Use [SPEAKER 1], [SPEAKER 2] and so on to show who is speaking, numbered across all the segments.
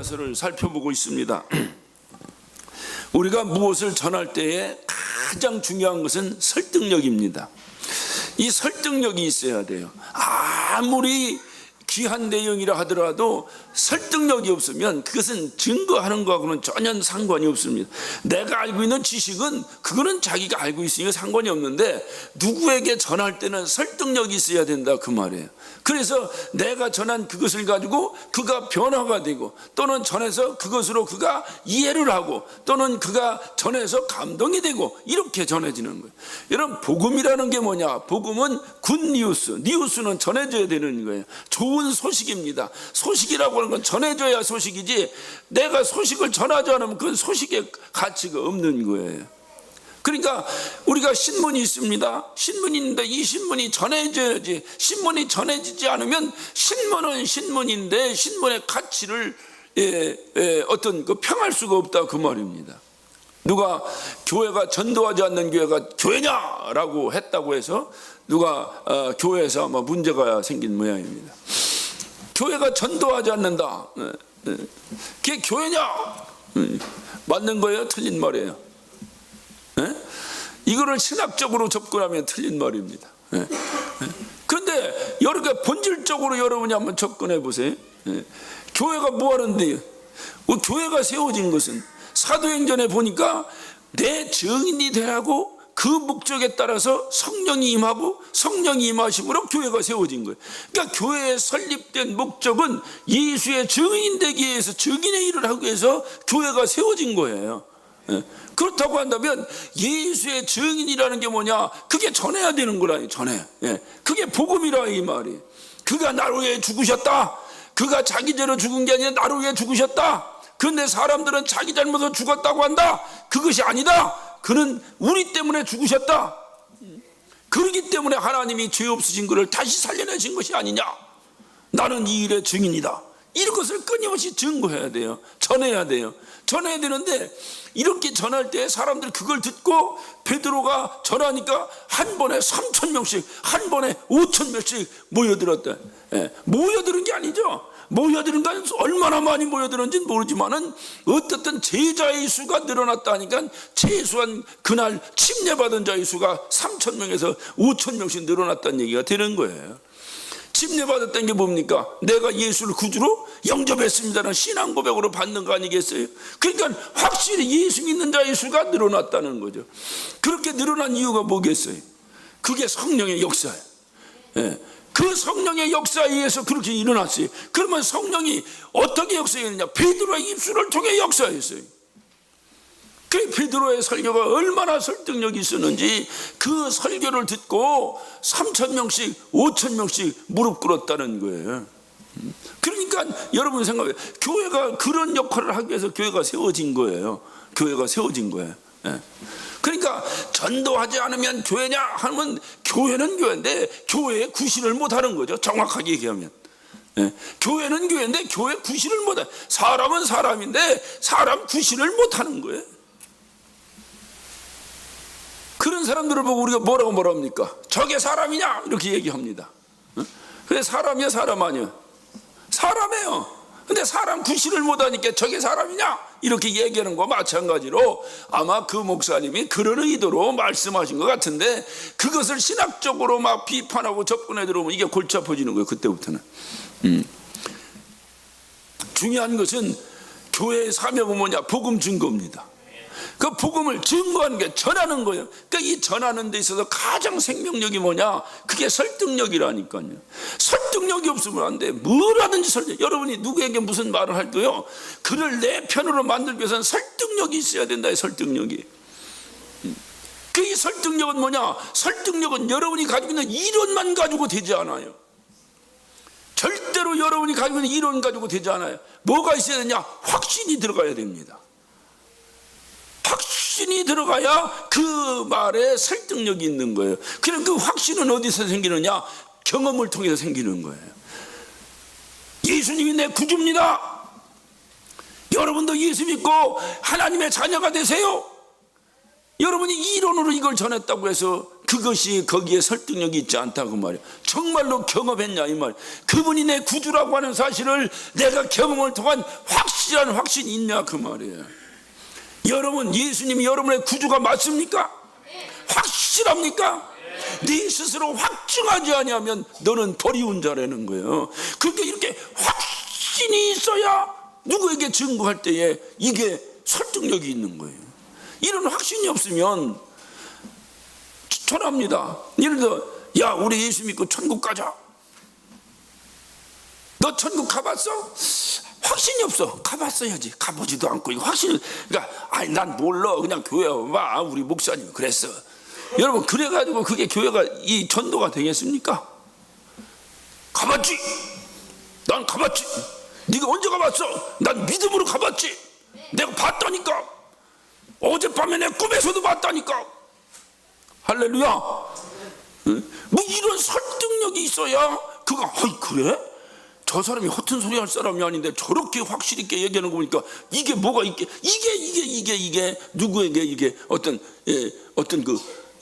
[SPEAKER 1] 갈라디아서를 살펴보고 있습니다. 우리가 무엇을 전할 때에 가장 중요한 것은 설득력입니다. 이 설득력이 있어야 돼요. 아무리 귀한 내용이라 하더라도 설득력이 없으면 그것은 증거하는 것하고는 전혀 상관이 없습니다. 내가 알고 있는 지식은 그거는 자기가 알고 있으니까 상관이 없는데 누구에게 전할 때는 설득력이 있어야 된다 그 말이에요. 그래서 내가 전한 그것을 가지고 그가 변화가 되고 또는 전해서 그것으로 그가 이해를 하고 또는 그가 전해서 감동이 되고 이렇게 전해지는 거예요. 여러분, 복음이라는 게 뭐냐? 복음은 굿뉴스, 뉴스는 전해져야 되는 거예요. 좋은 소식입니다. 소식이라고 하는 건 전해줘야 소식이지 내가 소식을 전하지 않으면 그건 소식의 가치가 없는 거예요. 그러니까 우리가 신문이 있습니다. 신문이 있는데 이 신문이 전해져야지. 신문이 전해지지 않으면 신문은 신문인데 신문의 가치를 평할 수가 없다 그 말입니다. 누가 교회가 전도하지 않는 교회가 교회냐라고 했다고 해서 누가 교회에서 아마 문제가 생긴 모양입니다. 교회가 전도하지 않는다. 그게 교회냐? 맞는 거예요? 틀린 말이에요? 이거를 신학적으로 접근하면 틀린 말입니다. 그런데 여러분 본질적으로 여러분이 한번 접근해 보세요. 교회가 뭐 하는데요? 교회가 세워진 것은 사도행전에 보니까 내 증인이 되라고 그 목적에 따라서 성령이 임하고 성령이 임하심으로 교회가 세워진 거예요. 그러니까 교회에 설립된 목적은 예수의 증인 되기 위해서 증인의 일을 하기 위해서 교회가 세워진 거예요. 그렇다고 한다면 예수의 증인이라는 게 뭐냐? 그게 전해야 되는 거라. 전해. 그게 복음이라 이 말이. 그가 나를 위해 죽으셨다. 그가 자기 죄로 죽은 게 아니라 나를 위해 죽으셨다. 그런데 사람들은 자기 잘못으로 죽었다고 한다. 그것이 아니다. 그는 우리 때문에 죽으셨다. 그렇기 때문에 하나님이 죄 없으신 그를 다시 살려내신 것이 아니냐. 나는 이 일의 증인이다. 이런 것을 끊임없이 증거해야 돼요. 전해야 돼요. 전해야 되는데 이렇게 전할 때 사람들이 그걸 듣고 베드로가 전하니까 한 번에 3,000명씩 한 번에 5,000명씩 모여들었다. 모여드는 게 아니죠. 모여드는 건 얼마나 많이 모여들었는지는 모르지만은 어떻든 제자의 수가 늘어났다니까 최소한 그날 침례받은 자의 수가 3,000명에서 5,000명씩 늘어났다는 얘기가 되는 거예요. 침례받았다는 게 뭡니까? 내가 예수를 구주로 영접했습니다라는 신앙 고백으로 받는 거 아니겠어요? 그러니까 확실히 예수 믿는 자의 수가 늘어났다는 거죠. 그렇게 늘어난 이유가 뭐겠어요? 그게 성령의 역사예요. 그 성령의 역사에 의해서 그렇게 일어났어요. 그러면 성령이 어떻게 역사했느냐? 베드로의 입술을 통해 역사했어요. 그 베드로의 설교가 얼마나 설득력이 있었는지 그 설교를 듣고 3,000명씩 5,000명씩 무릎 꿇었다는 거예요. 그러니까 여러분 생각해요. 교회가 그런 역할을 하기 위해서 교회가 세워진 거예요. 교회가 세워진 거예요. 그러니까 전도하지 않으면 교회냐 하면 교회는 교회인데 교회에 구실을 못하는 거죠. 정확하게 얘기하면 교회는 교회인데 교회 구실을 못해. 사람은 사람인데 사람 구실을 못하는 거예요. 그런 사람들을 보고 우리가 뭐라고 합니까? 저게 사람이냐 이렇게 얘기합니다. 그래 사람이야 사람 아니야? 사람이에요. 근데 사람 구실을 못하니까 저게 사람이냐 이렇게 얘기하는 거와 마찬가지로 아마 그 목사님이 그런 의도로 말씀하신 것 같은데 그것을 신학적으로 막 비판하고 접근해 들어오면 이게 골치 아파지는 거예요. 그때부터는. 중요한 것은 교회의 사명은 뭐냐? 복음 증거입니다. 그 복음을 증거하는 게 전하는 거예요. 그러니까 이 전하는 데 있어서 가장 생명력이 뭐냐? 그게 설득력이라니까요. 설득력이 없으면 안 돼. 뭐라든지 설득. 여러분이 누구에게 무슨 말을 할 때요, 그를 내 편으로 만들기 위해서는 설득력이 있어야 된다. 설득력이. 그 설득력은 뭐냐? 설득력은 여러분이 가지고 있는 이론만 가지고 되지 않아요. 절대로 여러분이 가지고 있는 이론 가지고 되지 않아요. 뭐가 있어야 되냐? 확신이 들어가야 됩니다. 확신이 들어가야 그 말에 설득력이 있는 거예요. 그럼 그 확신은 어디서 생기느냐? 경험을 통해서 생기는 거예요. 예수님이 내 구주입니다. 여러분도 예수 믿고 하나님의 자녀가 되세요. 여러분이 이론으로 이걸 전했다고 해서 그것이 거기에 설득력이 있지 않다고 말이야. 정말로 경험했냐 이 말. 그분이 내 구주라고 하는 사실을 내가 경험을 통한 확실한 확신이 있냐 그 말이에요. 여러분, 예수님이 여러분의 구주가 맞습니까? 확실합니까? 네 스스로 확증하지 아니하면 너는 버리운 자라는 거예요. 그렇게 이렇게 확신이 있어야 누구에게 증거할 때에 이게 설득력이 있는 거예요. 이런 확신이 없으면 전합니다. 예를 들어, 야, 우리 예수 믿고 천국 가자. 너 천국 가봤어? 확신이 없어. 가봤어야지. 가보지도 않고 이거 확신이. 그러니까 아니 난 몰라. 그냥 교회 와. 우리 목사님 그랬어. 여러분, 그래가지고 그게 교회가 이 전도가 되겠습니까? 가봤지. 난 가봤지. 네가 언제 가봤어? 난 믿음으로 가봤지. 내가 봤다니까. 어젯밤에 내 꿈에서도 봤다니까. 할렐루야. 뭐 이런 설득력이 있어야 그가 그래? 저 사람이 허튼 소리 할 사람이 아닌데 저렇게 확실히 있게 얘기하는 거 보니까 이게 뭐가 있게 이게 누구에게 이게 어떤 그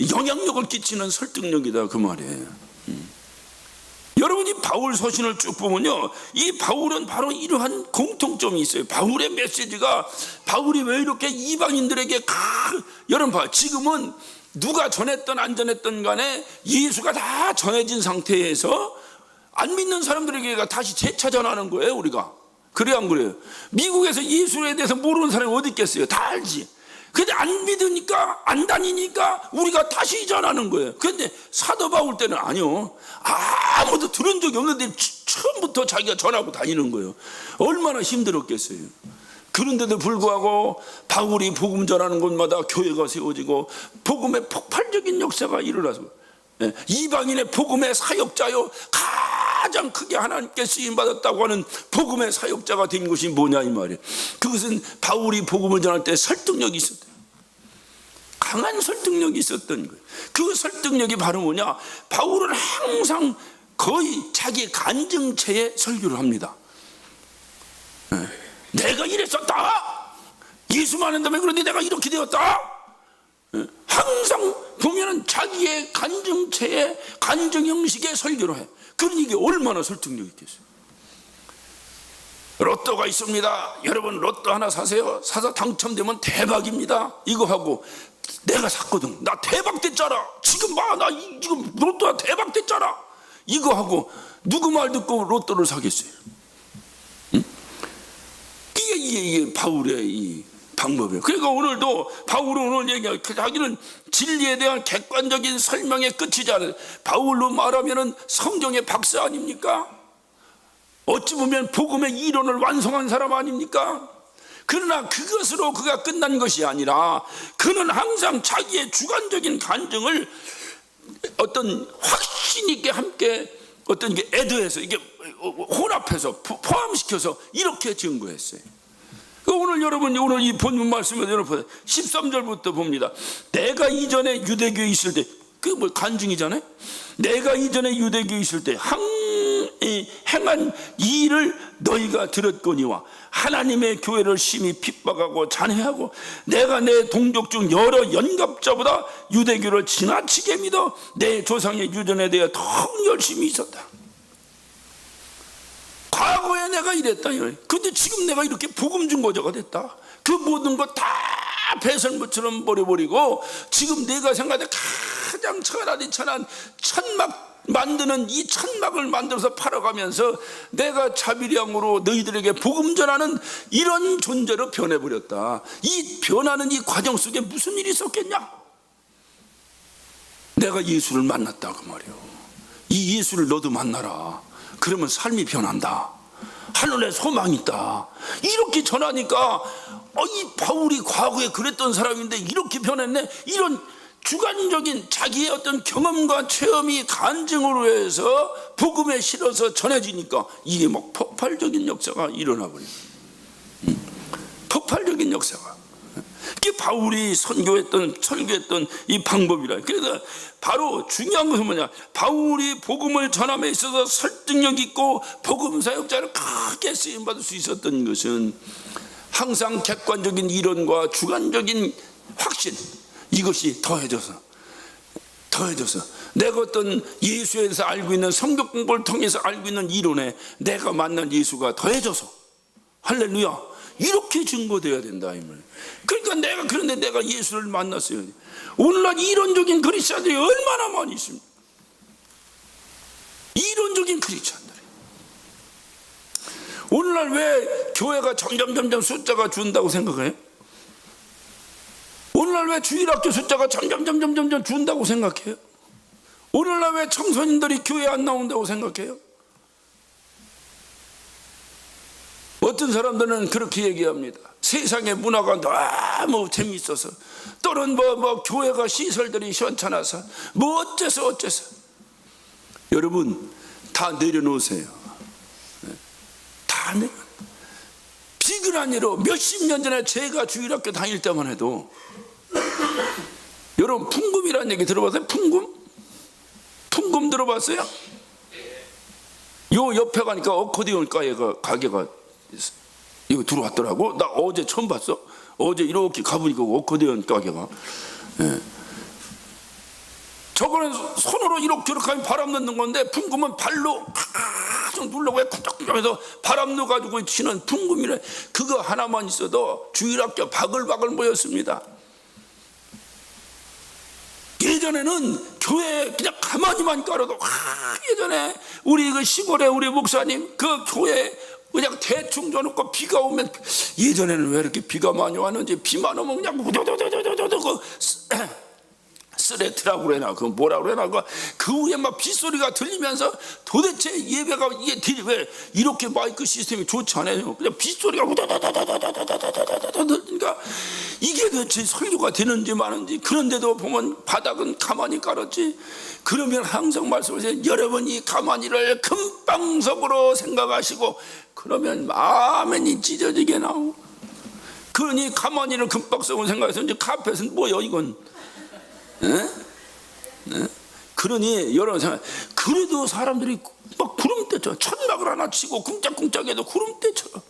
[SPEAKER 1] 영향력을 끼치는 설득력이다 그 말이에요. 여러분이 바울 서신을 쭉 보면요, 이 바울은 바로 이러한 공통점이 있어요. 바울의 메시지가, 바울이 왜 이렇게 이방인들에게 여러분 봐, 지금은 누가 전했던 안 전했던 간에 예수가 다 전해진 상태에서 안 믿는 사람들에게 다시 재차 전하는 거예요. 우리가 그래야 안 그래요? 미국에서 예수에 대해서 모르는 사람이 어디 있겠어요? 다 알지. 근데 안 믿으니까, 안 다니니까 우리가 다시 전하는 거예요. 그런데 사도 바울 때는 아니요, 아무도 들은 적이 없는데 처음부터 자기가 전하고 다니는 거예요. 얼마나 힘들었겠어요. 그런데도 불구하고 바울이 복음 전하는 곳마다 교회가 세워지고 복음의 폭발적인 역사가 일어나서 이방인의 복음의 사역자요, 가장 크게 하나님께 쓰임받았다고 하는 복음의 사역자가 된 것이 뭐냐 이 말이에요. 그것은 바울이 복음을 전할 때 설득력이 있었다. 강한 설득력이 있었던 거예요. 그 설득력이 바로 뭐냐, 바울은 항상 거의 자기 간증체에 설교를 합니다. 내가 이랬었다. 예수만 한다면 그런데 내가 이렇게 되었다. 항상 보면은 자기의 간증체에, 간증 형식의 설교를 해. 그러니 이게 얼마나 설득력이 있겠어요. 로또가 있습니다. 여러분, 로또 하나 사세요. 사서 당첨되면 대박입니다. 이거 하고, 내가 샀거든. 나 대박 됐잖아. 지금 봐, 나 지금 로또가 대박 됐잖아. 이거 하고 누구 말 듣고 로또를 사겠어요? 응? 이게 바울의 이 방법이에요. 그러니까 오늘도 바울은 오늘 얘기하고, 자기는 진리에 대한 객관적인 설명의 끝이지 않아요. 바울로 말하면은 성경의 박사 아닙니까? 어찌 보면 복음의 이론을 완성한 사람 아닙니까? 그러나 그것으로 그가 끝난 것이 아니라 그는 항상 자기의 주관적인 간증을 어떤 확신 있게 함께 어떤 게 애드해서, 이게 혼합해서 포함시켜서 이렇게 증거했어요. 오늘 여러분, 오늘 이 본문 말씀에 여러분 13절부터 봅니다. 내가 이전에 유대교에 있을 때, 그게 뭐 간증이잖아요. 내가 이전에 유대교에 있을 때 행한 이 일을 너희가 들었거니와 하나님의 교회를 심히 핍박하고 잔해하고 내가 내 동족 중 여러 연갑자보다 유대교를 지나치게 믿어 내 조상의 유전에 대해 더 열심히 있었다. 과거에 내가 이랬다. 근데 지금 내가 이렇게 복음 중보자가 됐다. 그 모든 것 다 배설물처럼 버려버리고 지금 내가 생각해 가장 차라리 천한 천막 만드는 이 천막을 만들어서 팔아가면서 내가 자비량으로 너희들에게 복음 전하는 이런 존재로 변해버렸다. 이 변하는 이 과정 속에 무슨 일이 있었겠냐? 내가 예수를 만났다 그 말이에요. 이 예수를 너도 만나라. 그러면 삶이 변한다. 하늘에 소망이 있다. 이렇게 전하니까 이 바울이 과거에 그랬던 사람인데 이렇게 변했네. 이런 주관적인 자기의 어떤 경험과 체험이 간증으로 해서 복음에 실어서 전해지니까 이게 막 폭발적인 역사가 일어나 버려요. 폭발적인 역사가. 이게 바울이 설교했던 이 방법이라. 그래서 바로 중요한 것은 뭐냐, 바울이 복음을 전함에 있어서 설득력 있고 복음 사역자를 크게 쓰임받을 수 있었던 것은 항상 객관적인 이론과 주관적인 확신, 이것이 더해져서 더해져서 내가 어떤 예수에 대해서 알고 있는 성경 공부를 통해서 알고 있는 이론에 내가 만난 예수가 더해져서 할렐루야 이렇게 증거되어야 된다 이 말. 그러니까 그런데 내가 예수를 만났어요. 오늘날 이론적인 그리스도인들이 얼마나 많이 있습니까? 이론적인 그리스도인들이. 오늘날 왜 교회가 점점 숫자가 준다고 생각해요? 오늘날 왜 주일학교 숫자가 점점 준다고 생각해요? 오늘날 왜 청소년들이 교회 안 나온다고 생각해요? 어떤 사람들은 그렇게 얘기합니다. 세상의 문화가 너무 재미있어서 또는 교회가 시설들이 시원찮아서 어째서 여러분 다 내려놓으세요. 다 비근한 예로 몇십 년 전에 제가 주일학교 다닐 때만 해도 여러분 풍금이라는 얘기 들어봤어요? 풍금 들어봤어요? 요 옆에 가니까 어코디언 가게가 이거 들어왔더라고. 나 어제 처음 봤어. 어제 이렇게 가보니까 어코디언 가게가. 예. 저거는 손으로 이렇게 하면 바람 넣는 건데 풍금은 발로 계속 누르고 쿵짝쿵짝해서 바람 넣어가지고 치는 풍금이래. 그거 하나만 있어도 주일학교 바글바글 모였습니다. 예전에는 교회 그냥 가만히만 깔아도 예전에 우리 그 시골에 우리 목사님 그 교회 그냥 대충 줘놓고 비가 오면 예전에는 왜 이렇게 비가 많이 왔는지 비만 오면 그냥 스레트라고 그러나 그 뭐라 그러나 그 위에 막 빗소리가 들리면서 도대체 예배가 이게 왜 이렇게 마이크 시스템이 좋지 않아요? 그냥 빗소리가 그러니까 이게 도대체 설교가 되는지 마는지. 그런데도 보면 바닥은 가만히 깔았지. 그러면 항상 말씀하세요. 여러분이 가만히를 금방석으로 생각하시고 그러면 아멘이 찢어지게 나오고. 그러니 가만히를 금방석으로 생각해서 이제 카펫은 뭐요 이건? 그러니 여러분 생각. 그래도 사람들이 막 구름대처럼 천막을 하나 치고 쿵짝쿵짝해도 구름대처럼.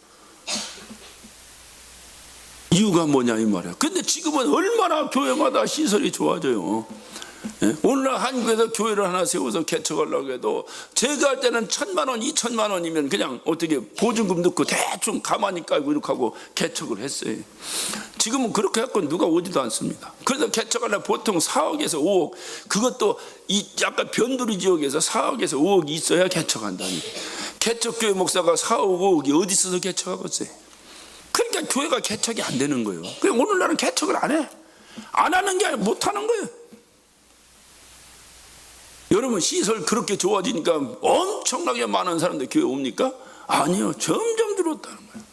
[SPEAKER 1] 이유가 뭐냐 이 말이야. 근데 지금은 얼마나 교회마다 시설이 좋아져요. 오늘날 한국에서 교회를 하나 세워서 개척하려고 해도 제가 할 때는 1,000만 원, 2,000만 원이면 그냥 어떻게 보증금 넣고 대충 가만히 깔고 이렇게 하고 개척을 했어요. 지금은 그렇게 할건 누가 오지도 않습니다. 그래서 개척하려면 보통 4억에서 5억, 그것도 이 약간 변두리 지역에서 4억에서 5억이 있어야 개척한다니. 개척교회 목사가 4억, 5억이 어디 있어서 개척하겠어요? 그러니까 교회가 개척이 안 되는 거예요. 그냥 오늘날은 개척을 안 해. 안 하는 게 아니라 못 하는 거예요. 여러분 시설 그렇게 좋아지니까 엄청나게 많은 사람들 교회 옵니까? 아니요. 점점 줄었다는 거예요.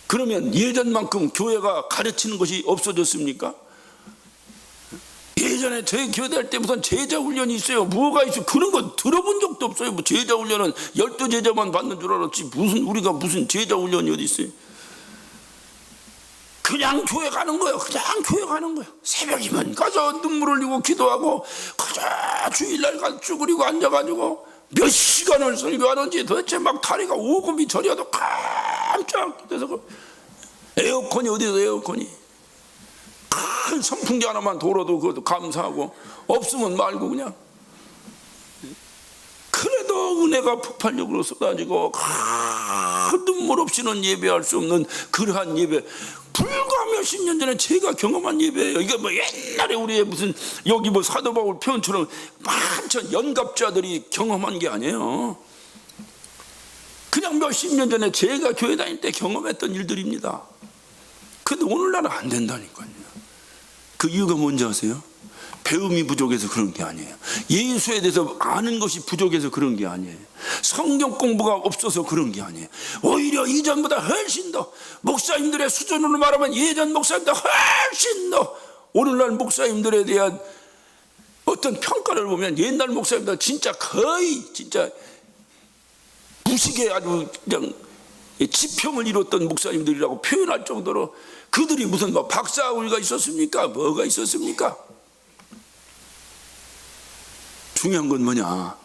[SPEAKER 1] 그러면 예전만큼 교회가 가르치는 것이 없어졌습니까? 예전에 저희 교회 다닐 때 무슨 제자훈련이 있어요. 뭐가 있어요? 그런 거 들어본 적도 없어요. 뭐 제자훈련은 12제자만 받는 줄 알았지 우리가 무슨 제자훈련이 어디 있어요? 그냥 교회 가는 거예요. 그냥 교회 가는 거예요. 새벽이면 가서 눈물 흘리고 기도하고 가자 주일날 가서 쭈그리고 앉아가지고 몇 시간을 설교하는지 도대체 막 다리가 오금이 저려도 깜짝 그래서 에어컨이 어디서 에어컨이 큰 선풍기 하나만 돌아도 그것도 감사하고 없으면 말고 그냥. 그래도 은혜가 폭발력으로 쏟아지고 눈물 없이는 예배할 수 없는 그러한 예배. 불과 몇십 년 전에 제가 경험한 예배예요. 이게 뭐 옛날에 우리의 무슨 여기 뭐 사도 바울 표현처럼 많은 연갑자들이 경험한 게 아니에요. 그냥 몇십 년 전에 제가 교회 다닐 때 경험했던 일들입니다. 근데 오늘날은 안 된다니까요. 그 이유가 뭔지 아세요? 배움이 부족해서 그런 게 아니에요. 예수에 대해서 아는 것이 부족해서 그런 게 아니에요. 성경 공부가 없어서 그런 게 아니에요. 오히려 이전보다 훨씬 더 목사님들의 수준으로 말하면 예전 목사님보다 훨씬 더 오늘날 목사님들에 대한 어떤 평가를 보면 옛날 목사님들 진짜 거의 진짜 무식에 아주 그냥 지평을 이뤘던 목사님들이라고 표현할 정도로 그들이 무슨 뭐 박사학위가 있었습니까? 뭐가 있었습니까? 중요한 건 뭐냐?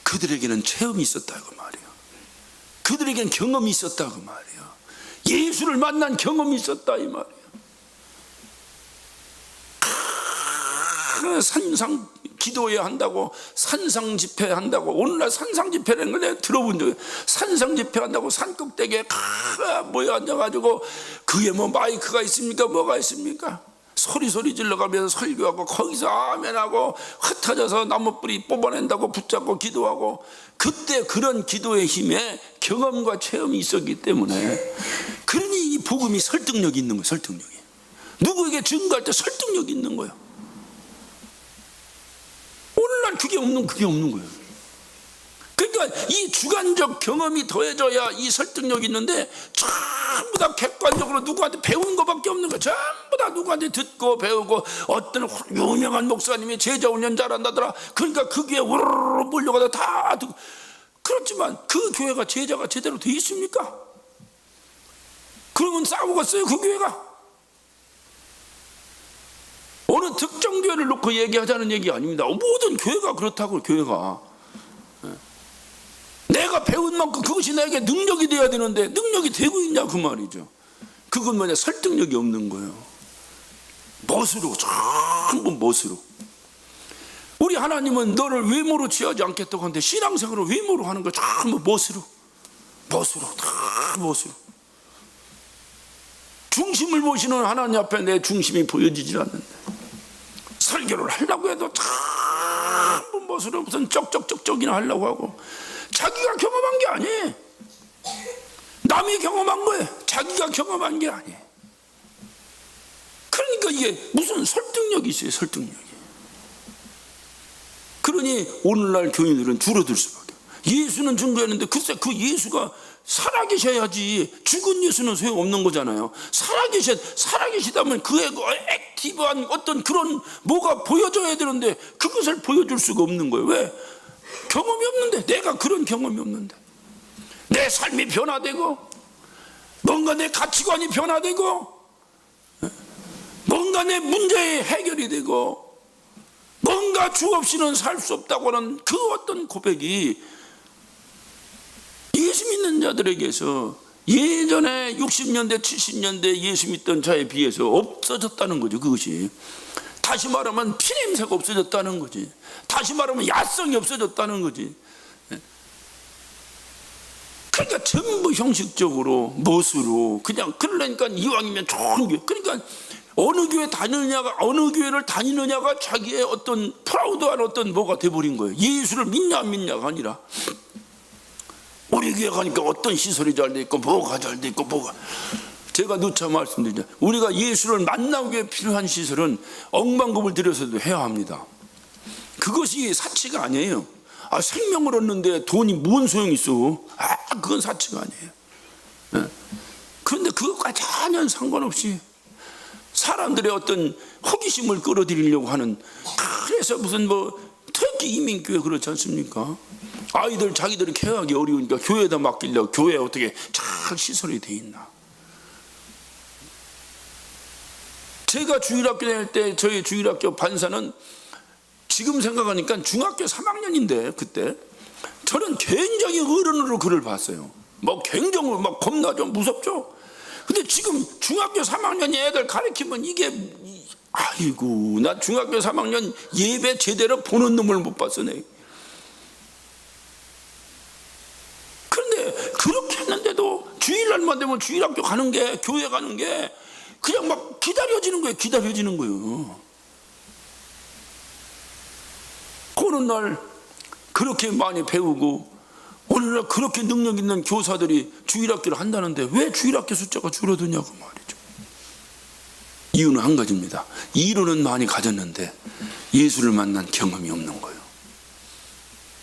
[SPEAKER 1] 그들에게는 체험이 있었다고 말이에요. 그들에게는 경험이 있었다고 말이에요. 예수를 만난 경험이 있었다 이 말이에요. 산상 기도해야 한다고, 산상 집회 한다고. 오늘날 산상 집회라는 걸 내가 들어본 적이, 산상 집회 한다고 산 꼭대기에 모여 앉아가지고, 그게 뭐 마이크가 있습니까? 뭐가 있습니까? 소리 질러가면서 설교하고, 거기서 아멘하고, 흩어져서 나무뿌리 뽑아낸다고 붙잡고 기도하고. 그때 그런 기도의 힘에 경험과 체험이 있었기 때문에, 그러니 이 복음이 설득력이 있는 거예요. 설득력이. 누구에게 증거할 때 설득력이 있는 거예요. 오늘날 그게 없는 거예요. 그러니까 이 주관적 경험이 더해져야 이 설득력이 있는데, 전부 다 객관적으로 누구한테 배운 것밖에 없는 거예요. 전부 다 누구한테 듣고 배우고, 어떤 유명한 목사님이 제자 훈련 잘한다더라. 그러니까 그 교회에 우르르 몰려가다 다 듣고. 그렇지만 그 교회가 제자가 제대로 돼 있습니까? 그러면 싸우겠어요, 그 교회가? 어느 특정 교회를 놓고 얘기하자는 얘기 아닙니다. 모든 교회가 그렇다고. 교회가 내가 배운 만큼 그것이 나에게 능력이 돼야 되는데, 능력이 되고 있냐 그 말이죠. 그건 뭐냐? 설득력이 없는 거예요. 멋으로, 전부 멋으로. 우리 하나님은 너를 외모로 취하지 않겠다고 하는데, 신앙생활을 외모로 하는 거 전부 멋으로, 다 멋으로. 중심을 보시는 하나님 앞에 내 중심이 보여지질 않는데, 설교를 하려고 해도 전부 멋으로 무슨 쩍쩍쩍쩍이나 하려고 하고, 자기가 경험한 게 아니에요. 남이 경험한 거예요. 자기가 경험한 게 아니에요. 그러니까 이게 무슨 설득력이 있어요. 설득력이. 그러니 오늘날 교인들은 줄어들 수밖에. 예수는 증거했는데, 글쎄 그 예수가 살아계셔야지. 죽은 예수는 소용없는 거잖아요. 살아계시다면 그의 액티브한 어떤 그런 뭐가 보여져야 되는데, 그것을 보여줄 수가 없는 거예요. 왜? 경험이 없는데. 내가 그런 경험이 없는데, 내 삶이 변화되고, 뭔가 내 가치관이 변화되고, 뭔가 내 문제의 해결이 되고, 뭔가 주 없이는 살 수 없다고 하는 그 어떤 고백이 예수 믿는 자들에게서 예전에 60년대 70년대 예수 믿던 자에 비해서 없어졌다는 거죠. 그것이 다시 말하면 피냄새가 없어졌다는 거지. 다시 말하면 야성이 없어졌다는 거지. 그러니까 전부 형식적으로 멋으로 그냥, 그러니까 이왕이면 좋은 교회. 그러니까 어느 교회 다니느냐가, 어느 교회를 다니느냐가 자기의 어떤 프라우드한 어떤 뭐가 돼버린 거예요. 예수를 믿냐 안 믿냐가 아니라, 우리 교회 가니까 어떤 시설이 잘 돼 있고 뭐가 잘 돼 있고 뭐가. 제가 누차 말씀드리죠. 우리가 예수를 만나기 위해 필요한 시설은 억만금을 들여서도 해야 합니다. 그것이 사치가 아니에요. 생명을 얻는데 돈이 뭔 소용이 있어? 그건 사치가 아니에요. 그런데 그것과 전혀 상관없이 사람들의 어떤 호기심을 끌어들이려고 하는, 그래서 무슨 특히 이민교회 그렇지 않습니까? 아이들 자기들이 케어하기 어려우니까 교회에다 맡기려고, 교회에 어떻게 잘 시설이 돼 있나. 제가 주일학교 다닐 때 저희 주일학교 반사는, 지금 생각하니까 중학교 3학년인데, 그때 저는 굉장히 어른으로 그를 봤어요. 굉장히 겁나 좀 무섭죠. 근데 지금 중학교 3학년 애들 가르치면 이게, 아이고, 나 중학교 3학년 예배 제대로 보는 놈을 못 봤어. 내. 그런데 그렇게 했는데도 주일날만 되면 주일학교 가는 게, 교회 가는 게 그냥 기다려지는 거예요. 기다려지는 거예요. 어느 날 그렇게 많이 배우고, 오늘날 그렇게 능력 있는 교사들이 주일학교를 한다는데 왜 주일학교 숫자가 줄어드냐고 말이죠. 이유는 한 가지입니다. 이론은 많이 가졌는데 예수를 만난 경험이 없는 거예요.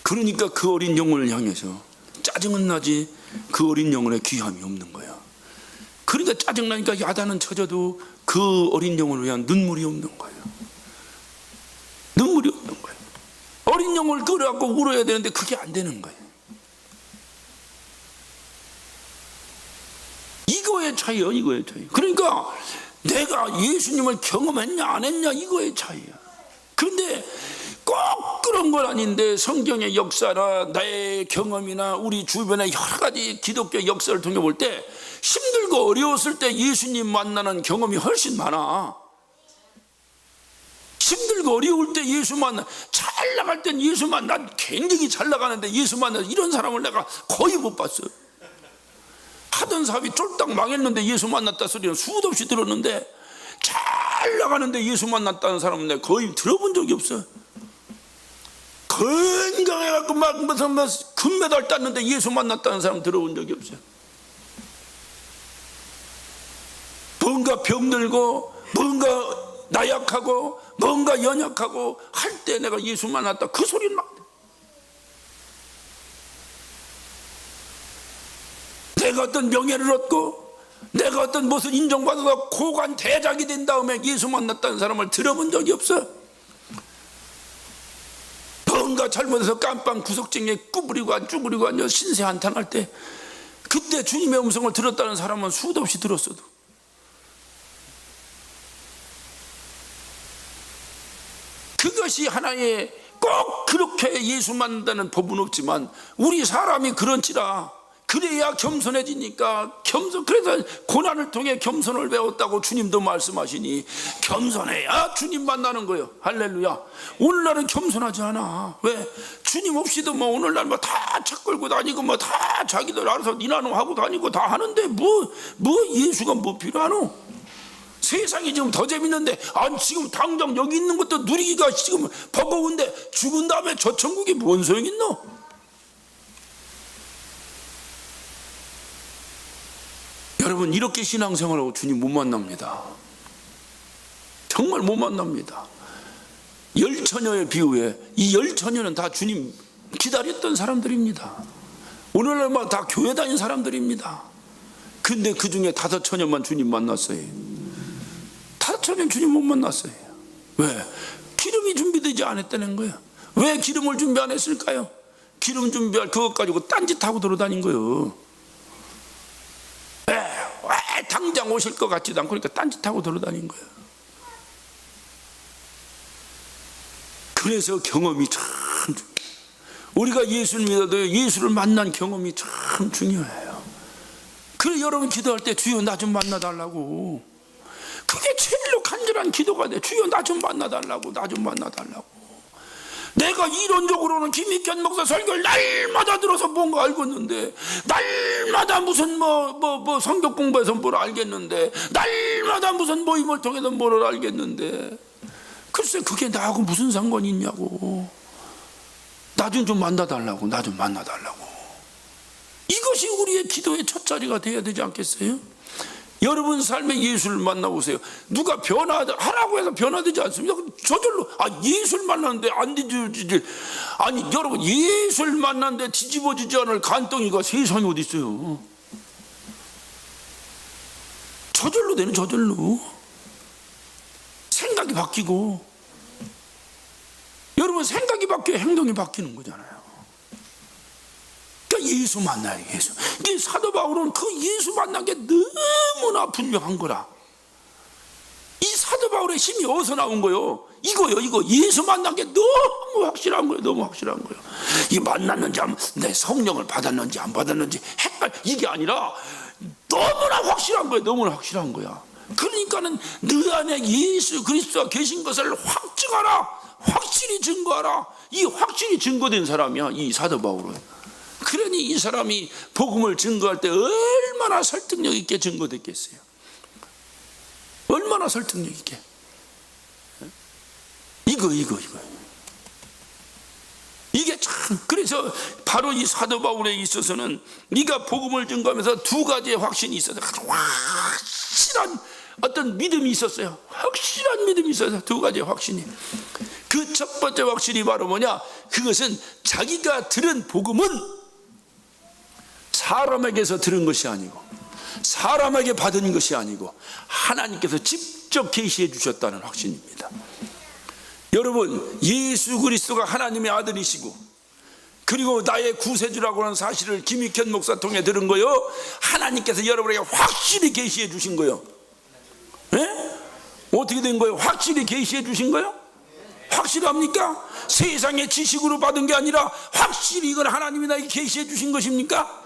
[SPEAKER 1] 그러니까 그 어린 영혼을 향해서 짜증은 나지 그 어린 영혼의 귀함이 없는 거예요. 그러니까 짜증나니까 야단은 쳐져도 그 어린 영혼을 위한 눈물이 없는 거예요. 눈물이 없는 거예요. 어린 영혼을 끌어안고 울어야 되는데 그게 안 되는 거예요. 이거의 차이요, 이거의 차이. 그러니까 내가 예수님을 경험했냐 안 했냐, 이거의 차이야. 그런데 꼭 그런 건 아닌데, 성경의 역사나 나의 경험이나 우리 주변의 여러 가지 기독교 역사를 통해 볼 때 힘들고 어려웠을 때 예수님 만나는 경험이 훨씬 많아. 힘들고 어려울 때 예수 만나, 잘 나갈 땐 예수 만나, 굉장히 잘 나가는데 예수 만나, 이런 사람을 내가 거의 못 봤어요. 하던 사업이 쫄딱 망했는데 예수 만났다 소리는 수도 없이 들었는데, 잘 나가는데 예수 만났다는 사람은 내가 거의 들어본 적이 없어요. 건강해갖고 막 무슨 금메달 땄는데 예수 만났다는 사람 들어본 적이 없어요. 뭔가 병들고, 뭔가 나약하고, 뭔가 연약하고 할 때 내가 예수 만났다, 그 소리는 막. 내가 어떤 명예를 얻고, 내가 어떤 무슨 인정받아서 고관 대작이 된 다음에 예수 만났다는 사람을 들어본 적이 없어요. 뭔가 잘못해서 깜빵 구석쟁이에 구부리고 앉아 신세 한탄할 때, 그때 주님의 음성을 들었다는 사람은 수도 없이 들었어도. 그것이 하나의 꼭 그렇게 예수 만난다는 법은 없지만, 우리 사람이 그런지라 그래야 겸손해지니까. 그래서 고난을 통해 겸손을 배웠다고 주님도 말씀하시니, 겸손해야 주님 만나는 거예요. 할렐루야. 오늘날은 겸손하지 않아. 왜? 주님 없이도 뭐 오늘날 뭐 다 차 끌고 다니고 뭐 다 자기들 알아서 니나노 하고 다니고 다 하는데 뭐 예수가 뭐 필요하노? 세상이 지금 더 재밌는데, 지금 당장 여기 있는 것도 누리기가 지금 버거운데, 죽은 다음에 저 천국이 뭔 소용 있노? 여러분, 이렇게 신앙생활하고 주님 못 만납니다. 정말 못 만납니다. 열처녀의 비유에, 이 열처녀는 다 주님 기다렸던 사람들입니다. 오늘날만 다 교회 다닌 사람들입니다. 근데 그 중에 5처녀만 주님 만났어요. 5처녀는 주님 못 만났어요. 왜? 기름이 준비되지 않았다는 거예요. 왜 기름을 준비 안 했을까요? 기름 준비할 그것 가지고 딴짓하고 돌아다닌 거예요. 왜 당장 오실 것 같지도 않고, 그러니까 딴짓하고 돌아다닌 거예요. 그래서 경험이 참 중요해요. 우리가 예수를 믿어도 예수를 만난 경험이 참 중요해요. 그래서 여러분 기도할 때 주여 나 좀 만나달라고, 그게 제일로 간절한 기도가 돼. 주여 나 좀 만나달라고, 나 좀 만나달라고. 내가 이론적으로는 김익현 목사 설교를 날마다 들어서 뭔가 알겠는데, 날마다 무슨 뭐 성경 공부해서 뭘 알겠는데, 날마다 무슨 모임을 통해서 뭘 알겠는데, 글쎄 그게 나하고 무슨 상관이 있냐고. 나 좀 만나달라고, 나 좀 만나달라고. 이것이 우리의 기도의 첫 자리가 돼야 되지 않겠어요? 여러분 삶에 예수를 만나보세요. 누가 변화하라고 해서 변화되지 않습니다. 저절로 예수를 만났는데 안 뒤집어지지. 아니 여러분, 예수를 만났는데 뒤집어지지 않을 간덩이가 세상에 어디 있어요? 저절로 되는, 저절로. 생각이 바뀌고, 여러분 생각이 바뀌어 행동이 바뀌는 거잖아요. 그러니까 예수 만나요. 예수. 이 사도 바울은 그 예수 만난 게 너무나 분명한 거라. 이 사도 바울의 힘이 어디서 나온 거요? 이거 예수 만난 게 너무 확실한 거예요. 너무 확실한 거예요. 이 만났는지 내 성령을 받았는지 안 받았는지 이게 아니라 너무나 확실한 거예요. 너무나 확실한 거야. 그러니까는 너 안에 예수 그리스도가 계신 것을 확증하라. 확실히 증거하라. 이 확실히 증거된 사람이야, 이 사도 바울은. 그러니 이 사람이 복음을 증거할 때 얼마나 설득력 있게 증거됐겠어요? 얼마나 설득력 있게. 이거 이게 참. 그래서 바로 이 사도 바울에 있어서는 네가 복음을 증거하면서 두 가지의 확신이 있어서 확실한 어떤 믿음이 있었어요. 확실한 믿음이 있어서 두 가지의 확신이. 그 첫 번째 확신이 바로 뭐냐? 그것은 자기가 들은 복음은 사람에게서 들은 것이 아니고, 사람에게 받은 것이 아니고, 하나님께서 직접 계시해 주셨다는 확신입니다. 여러분, 예수 그리스도가 하나님의 아들이시고, 그리고 나의 구세주라고 하는 사실을 김익현 목사 통해 들은 거요, 하나님께서 여러분에게 확실히 계시해 주신 거요. 네? 어떻게 된 거예요? 확실히 계시해 주신 거요? 확실합니까? 세상의 지식으로 받은 게 아니라 확실히 이건 하나님이 나에게 계시해 주신 것입니까?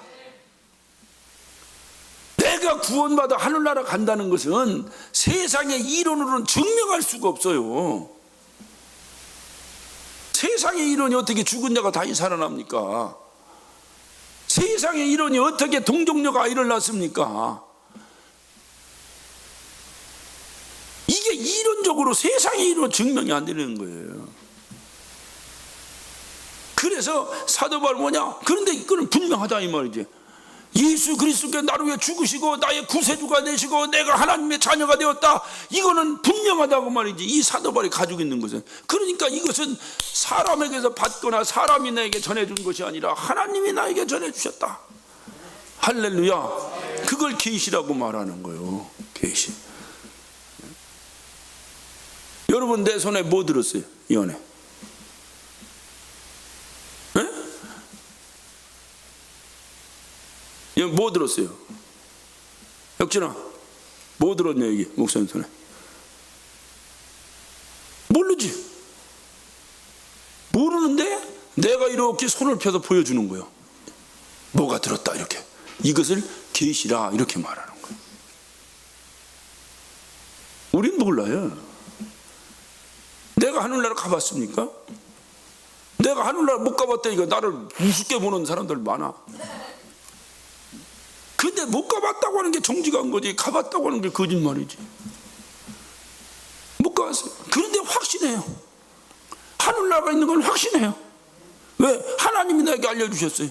[SPEAKER 1] 내가 구원받아 하늘나라 간다는 것은 세상의 이론으로는 증명할 수가 없어요. 세상의 이론이 어떻게 죽은 자가 다시 살아납니까? 세상의 이론이 어떻게 동정녀가 일어났습니까? 이게 이론적으로 세상의 이론으로 증명이 안 되는 거예요. 그래서 사도 바울은 뭐냐? 그런데 이거는 분명하다 이 말이지. 예수 그리스도께 나를 위해 죽으시고 나의 구세주가 되시고 내가 하나님의 자녀가 되었다. 이거는 분명하다고 말이지. 이 사도 바울이 가지고 있는 것은, 그러니까 이것은 사람에게서 받거나 사람이 나에게 전해준 것이 아니라 하나님이 나에게 전해주셨다. 할렐루야. 그걸 계시라고 말하는 거예요. 계시. 여러분, 내 손에 뭐 들었어요? 이 안에 뭐 들었어요? 혁진아, 뭐 들었냐 여기 목사님 손에? 모르지. 모르는데 내가 이렇게 손을 펴서 보여주는 거예요. 뭐가 들었다 이렇게. 이것을 계시라 이렇게 말하는 거예요. 우린 몰라요. 내가 하늘나라 가봤습니까? 내가 하늘나라 못 가봤다니까 나를 우습게 보는 사람들 많아. 근데 못 가봤다고 하는 게 정직한 거지, 가봤다고 하는 게 거짓말이지. 못 가봤어요. 그런데 확신해요. 하늘나라가 있는 건 확신해요. 왜? 하나님이 나에게 알려주셨어요.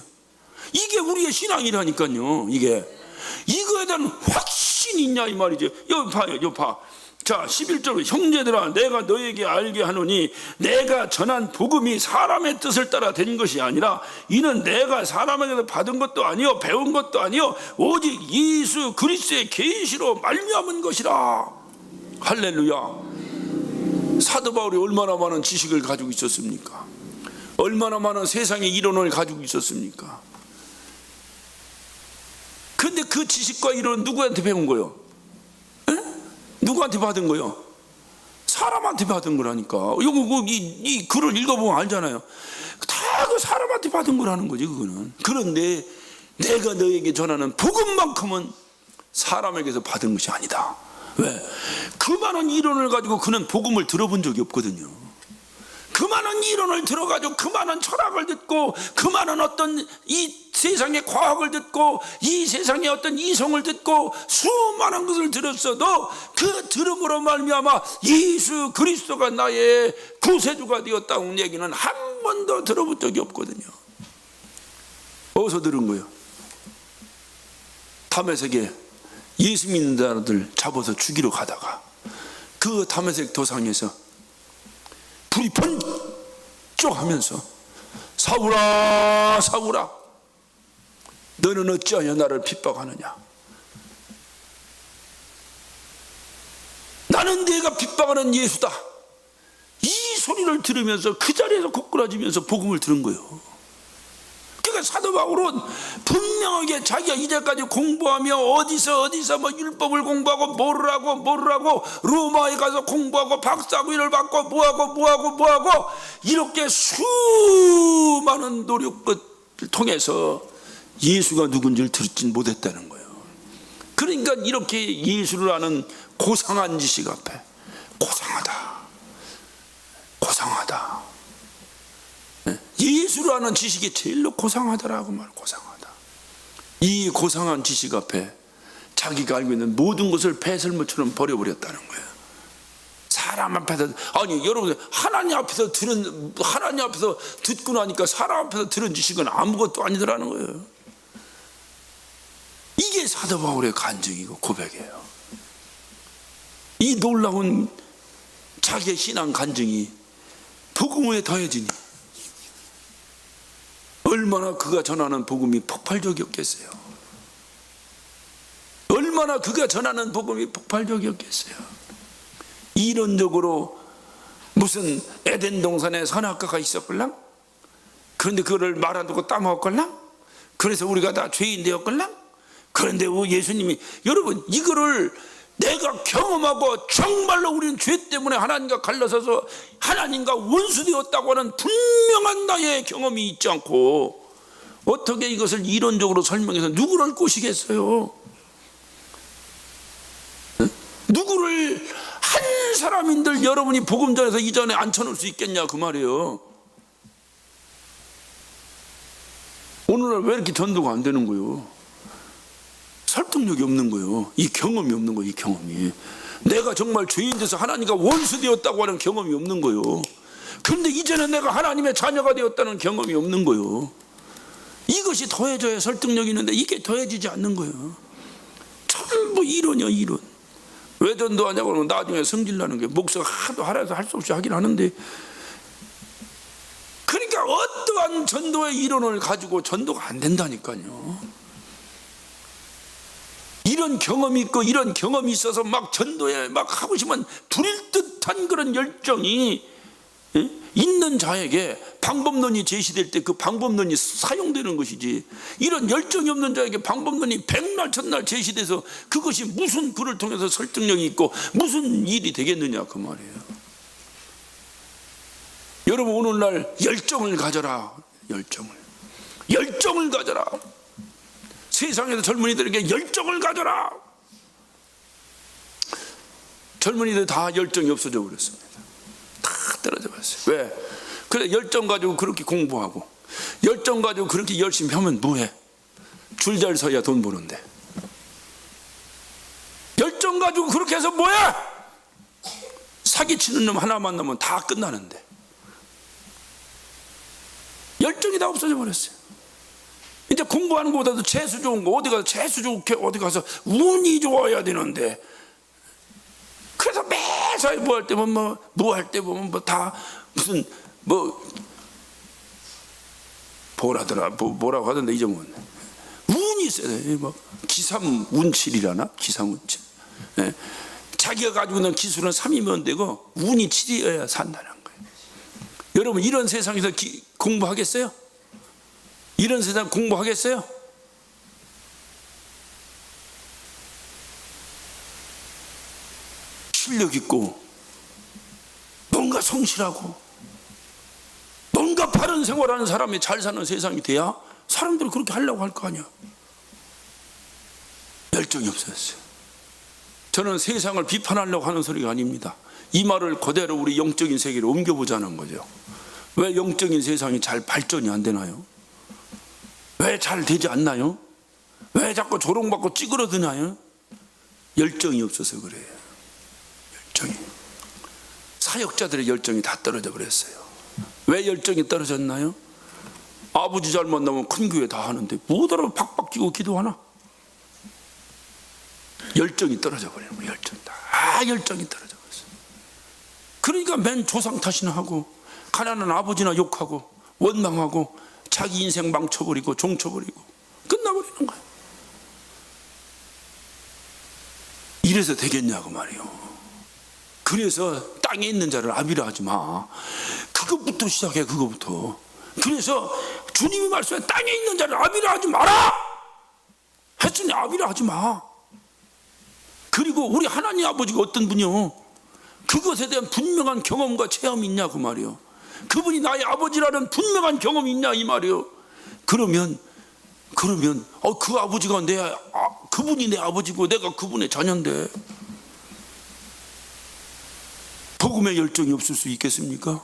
[SPEAKER 1] 이게 우리의 신앙이라니까요. 이거에 대한 확신이 있냐 이 말이죠. 여기 봐요. 여기 봐. 자, 11절. 형제들아, 내가 너에게 알게 하노니 내가 전한 복음이 사람의 뜻을 따라 된 것이 아니라 이는 내가 사람에게서 받은 것도 아니요 배운 것도 아니요 오직 예수 그리스도의 계시로 말미암은 것이라. 할렐루야. 사도 바울이 얼마나 많은 지식을 가지고 있었습니까? 얼마나 많은 세상의 이론을 가지고 있었습니까? 근데 그 지식과 이론은 누구한테 배운 거예요? 누구한테 받은 거요? 사람한테 받은 거라니까. 이 글을 읽어보면 알잖아요. 다 그 사람한테 받은 거라는 거지 그거는. 그런데 내가 너에게 전하는 복음만큼은 사람에게서 받은 것이 아니다. 왜? 그 많은 이론을 가지고 그는 복음을 들어본 적이 없거든요. 그 많은 이론을 들어가지고 그 많은 철학을 듣고 그 많은 어떤 이 세상의 과학을 듣고 이 세상의 어떤 이성을 듣고 수많은 것을 들었어도 그 들음으로 말미암아 예수 그리스도가 나의 구세주가 되었다는 얘기는 한 번도 들어본 적이 없거든요. 어디서 들은 거예요? 다메섹에 예수 믿는 자들 잡아서 죽이러 가다가 그 다메섹 도상에서 불이 번쩍 하면서 사울아 사울아 너는 어찌하여 나를 핍박하느냐. 나는 네가 핍박하는 예수다. 이 소리를 들으면서 그 자리에서 고꾸라지면서 복음을 들은 거예요. 그러니까 사도 바울은 분명하게 자기가 이제까지 공부하며 어디서 뭐 율법을 공부하고 뭐를 하고 로마에 가서 공부하고 박사학위를 받고 뭐하고 이렇게 수많은 노력 끝을 통해서 예수가 누군지를 듣지 못했다는 거예요. 그러니까 이렇게 예수를 아는 고상한 지식 앞에 고상하다. 예수를 아는 지식이 제일로 고상하다라고 말. 고상하다. 이 고상한 지식 앞에 자기가 알고 있는 모든 것을 배설물처럼 버려버렸다는 거예요. 사람 앞에서, 아니 여러분, 하나님 앞에서 듣고 나니까 사람 앞에서 들은 지식은 아무것도 아니더라는 거예요. 이게 사도 바울의 간증이고 고백이에요. 이 놀라운 자기의 신앙 간증이 복음에 더해지니 얼마나 그가 전하는 복음이 폭발적이었겠어요. 얼마나 그가 전하는 복음이 폭발적이었겠어요. 이론적으로 무슨 에덴 동산에 선악과가 있었걸랑? 그런데 그거를 말 안 듣고 따먹었걸랑? 그래서 우리가 다 죄인 되었걸랑? 그런데 예수님이, 여러분, 이거를 내가 경험하고 정말로 우리는 죄 때문에 하나님과 갈라서서 하나님과 원수되었다고 하는 분명한 나의 경험이 있지 않고 어떻게 이것을 이론적으로 설명해서 누구를 꼬시겠어요? 누구를 한 사람인들 여러분이 복음 전에서 이전에 앉혀놓을 수 있겠냐 그 말이에요. 오늘날 왜 이렇게 전도가 안 되는 거예요? 설득력이 없는 거예요. 이 경험이 없는 거예요. 이 경험이. 내가 정말 죄인 돼서 하나님과 원수 되었다고 하는 경험이 없는 거예요. 그런데 이제는 내가 하나님의 자녀가 되었다는 경험이 없는 거예요. 이것이 더해져야 설득력이 있는데 이게 더해지지 않는 거예요. 전부 이론이야, 이론. 왜 전도하냐고 그러면 나중에 성질나는 게 목사가 하도 하라서 할 수 없이 하긴 하는데, 그러니까 어떠한 전도의 이론을 가지고 전도가 안 된다니까요. 이런 경험이 있고 이런 경험이 있어서 막 전도에 막 하고 싶으면 불일 듯한 그런 열정이 있는 자에게 방법론이 제시될 때 그 방법론이 사용되는 것이지, 이런 열정이 없는 자에게 방법론이 백날 천날 제시돼서 그것이 무슨 그를 통해서 설득력이 있고 무슨 일이 되겠느냐 그 말이에요. 여러분, 오늘날 열정을 가져라. 열정을 가져라. 세상에서 젊은이들에게 열정을 가져라. 젊은이들 다 열정이 없어져 버렸습니다. 다 떨어져 버렸어요. 왜? 그래, 열정 가지고 그렇게 공부하고 열정 가지고 그렇게 열심히 하면 뭐해? 줄 잘 서야 돈 버는데. 열정 가지고 그렇게 해서 뭐해? 사기치는 놈 하나 만나면 다 끝나는데. 열정이 다 없어져 버렸어요. 이제 공부하는 것보다도 재수 좋은 거, 어디 가서 재수 좋게 어디 가서 운이 좋아야 되는데, 그래서 매사에 뭐 할 때 보면 뭐 할 때 보면 뭐 다 무슨 뭐 뭐라더라, 뭐라고 하던데 잊어먹었네. 운이 있어야 돼. 뭐 기삼운칠이라나, 기삼운칠. 예. 자기가 가지고 있는 기술은 3이면 되고 운이 7이어야 산다는 거예요. 여러분, 이런 세상에서 공부하겠어요? 이런 세상 공부하겠어요? 실력 있고 뭔가 성실하고 뭔가 바른 생활하는 사람이 잘 사는 세상이 돼야 사람들이 그렇게 하려고 할 거 아니야. 열정이 없었어요. 저는 세상을 비판하려고 하는 소리가 아닙니다. 이 말을 그대로 우리 영적인 세계로 옮겨보자는 거죠. 왜 영적인 세상이 잘 발전이 안 되나요? 왜 잘 되지 않나요? 왜 자꾸 조롱받고 찌그러드나요? 열정이 없어서 그래요. 열정이. 사역자들의 열정이 다 떨어져 버렸어요. 왜 열정이 떨어졌나요? 아버지 잘 만나면 큰 교회 다 하는데 뭐더러 박박 끼고 기도하나? 열정이 떨어져 버리는 거예요. 열정이 떨어져 버렸어요. 그러니까 맨 조상 탓이나 하고 가난한 아버지나 욕하고 원망하고 자기 인생 망쳐버리고 종쳐버리고 끝나버리는 거예요. 이래서 되겠냐고 말이에요. 그래서 땅에 있는 자를 아비라 하지 마. 그것부터 시작해. 그것부터. 그래서 주님이 말씀해, 땅에 있는 자를 아비라 하지 마라 했으니 아비라 하지 마. 그리고 우리 하나님 아버지가 어떤 분이요? 그것에 대한 분명한 경험과 체험이 있냐 그 말이에요. 그분이 나의 아버지라는 분명한 경험이 있냐 이 말이에요. 그러면 그 아버지가 그분이 내 아버지고 내가 그분의 자녀인데 복음의 열정이 없을 수 있겠습니까?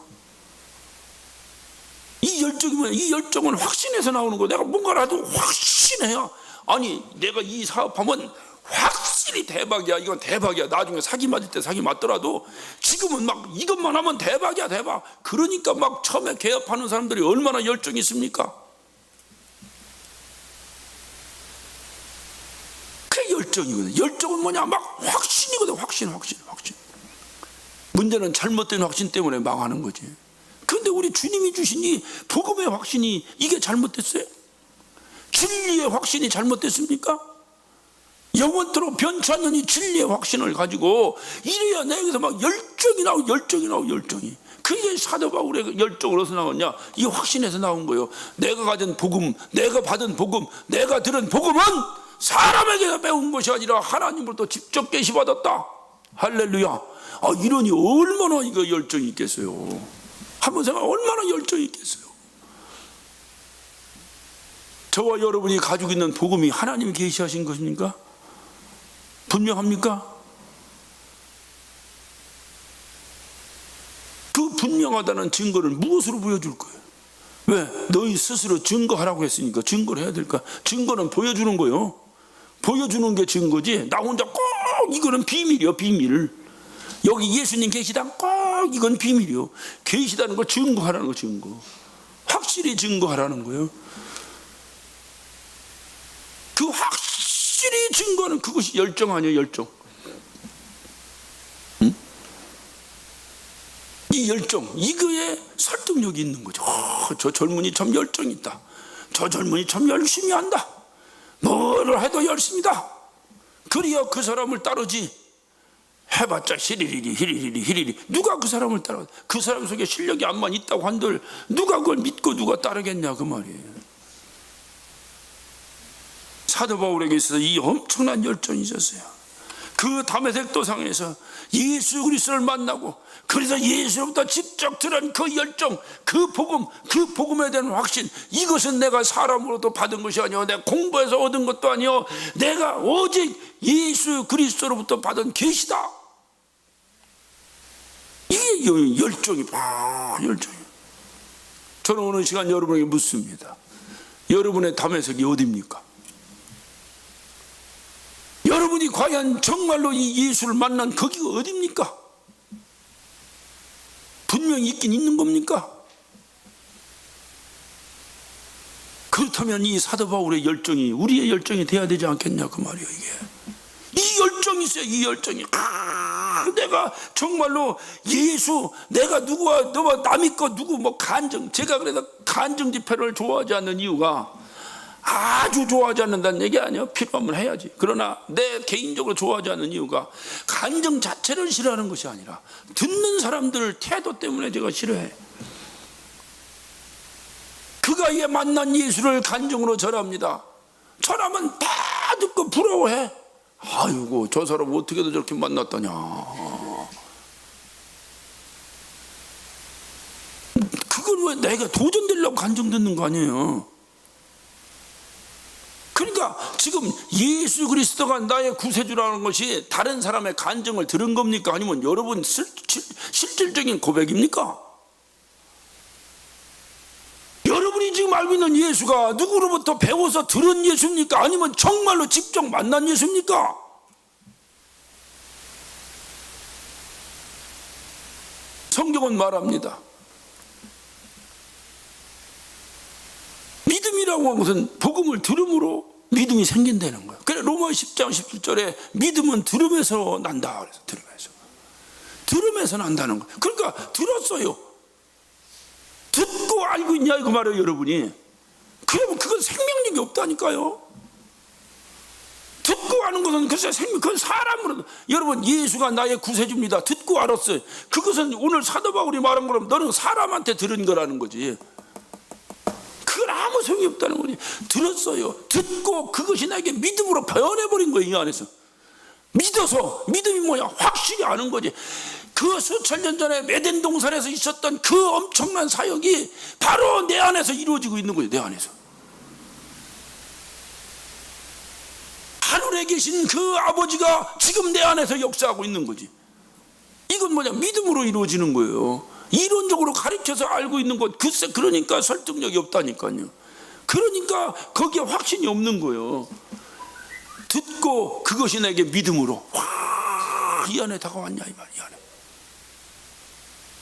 [SPEAKER 1] 이 열정이 뭐야? 이 열정은 확신해서 나오는 거야. 내가 뭔가라도 확신해야, 아니 내가 이 사업하면 확실히 대박이야. 이건 대박이야. 나중에 사기 맞을 때 사기 맞더라도 지금은 막 이것만 하면 대박이야, 대박. 그러니까 막 처음에 개업하는 사람들이 얼마나 열정이 있습니까? 그게 열정이거든. 열정은 뭐냐? 막 확신이거든. 확신. 문제는 잘못된 확신 때문에 망하는 거지. 그런데 우리 주님이 주신 이 복음의 확신이 이게 잘못됐어요? 진리의 확신이 잘못됐습니까? 영원토록 변치 않는 이 진리의 확신을 가지고 이래야 내게서 막 열정이 나오고. 그게 사도 바울의 열정을 어디서 나왔냐? 이 확신에서 나온 거예요. 내가 가진 복음, 내가 받은 복음, 내가 들은 복음은 사람에게서 배운 것이 아니라 하나님으로부터 직접 계시받았다. 할렐루야. 이러니 얼마나 이거 열정이 있겠어요. 한번 생각, 얼마나 열정이 있겠어요. 저와 여러분이 가지고 있는 복음이 하나님이 계시하신 것입니까? 분명합니까? 그 분명하다는 증거를 무엇으로 보여줄 거예요? 왜? 너희 스스로 증거하라고 했으니까 증거를 해야 될까? 증거는 보여주는 거요. 보여주는 게 증거지. 나 혼자 꼭 이거는 비밀이요, 비밀. 여기 예수님 계시다 꼭 이건 비밀이요. 계시다는 걸 증거하라는 거, 증거. 확실히 증거하라는 거예요. 그 확실히 증거는 그것이 열정 아니에요, 열정. 응? 이 열정, 이거에 설득력이 있는 거죠. 저 젊은이 참 열정이 있다. 저 젊은이 참 열심히 한다. 뭐를 해도 열심이다. 그래야 그 사람을 따르지. 해봤자 히리리 누가 그 사람을 따라? 그 사람 속에 실력이 암만 있다고 한들 누가 그걸 믿고 누가 따르겠냐 그 말이에요. 사도 바울에게 있어서 이 엄청난 열정이 있었어요. 그 다메섹 도상에서 예수 그리스도를 만나고 그래서 예수로부터 직접 들은 그 열정, 그 복음, 그 복음에 대한 확신, 이것은 내가 사람으로도 받은 것이 아니오, 내가 공부해서 얻은 것도 아니오, 내가 오직 예수 그리스도로부터 받은 계시다. 이게 열정이, 열정이에요. 저는 오늘 시간 여러분에게 묻습니다. 여러분의 다메섹이 어디입니까? 여러분이 과연 정말로 이 예수를 만난 거기가 어디입니까? 분명히 있긴 있는 겁니까? 그렇다면 이 사도 바울의 열정이 우리의 열정이 돼야 되지 않겠냐 그 말이에요. 이게 이 열정이 있어요. 이 열정이 내가 정말로 예수, 내가 누구와 너와 남이 거 누구 뭐 간증, 제가 그래서 간증 집회를 좋아하지 않는 이유가 아주 좋아하지 않는다는 얘기 아니에요. 필요하면 해야지. 그러나 내 개인적으로 좋아하지 않는 이유가 간증 자체를 싫어하는 것이 아니라 듣는 사람들 태도 때문에 제가 싫어해. 그가 이 만난 예수를 간증으로 전합니다. 전하면 다 듣고 부러워해. 아이고 저 사람 어떻게도 저렇게 만났다냐. 그건 왜 내가 도전되려고 간증 듣는 거 아니에요. 그러니까 지금 예수 그리스도가 나의 구세주라는 것이 다른 사람의 간증을 들은 겁니까? 아니면 여러분 실질적인 고백입니까? 여러분이 지금 알고 있는 예수가 누구로부터 배워서 들은 예수입니까? 아니면 정말로 직접 만난 예수입니까? 성경은 말합니다. 믿음이라고 하는 것은 복음을 들음으로 믿음이 생긴다는 거예요. 그래 로마 10장 17절에 믿음은 들음에서 난다. 그래서 들음에서 난다는 거예요. 그러니까 들었어요. 듣고 알고 있냐 이거 말이에요, 여러분이. 그러면 그건 생명력이 없다니까요. 듣고 아는 것은 글쎄 그건 사람으로. 여러분 예수가 나의 구세주입니다. 듣고 알았어요. 그것은 오늘 사도 바울이 말한 것처럼 너는 사람한테 들은 거라는 거지. 그건 아무 소용이 없다는 거지. 들었어요. 듣고 그것이 나에게 믿음으로 변해버린 거예요. 이 안에서 믿어서. 믿음이 뭐냐? 확실히 아는 거지. 그 수천 년 전에 에덴 동산에서 있었던 그 엄청난 사역이 바로 내 안에서 이루어지고 있는 거예요. 내 안에서 하늘에 계신 그 아버지가 지금 내 안에서 역사하고 있는 거지. 이건 뭐냐? 믿음으로 이루어지는 거예요. 이론적으로 가르쳐서 알고 있는 것, 글쎄 그러니까 설득력이 없다니까요. 그러니까 거기에 확신이 없는 거예요. 듣고 그것이 내게 믿음으로 이 안에 다가왔냐 이 말이야.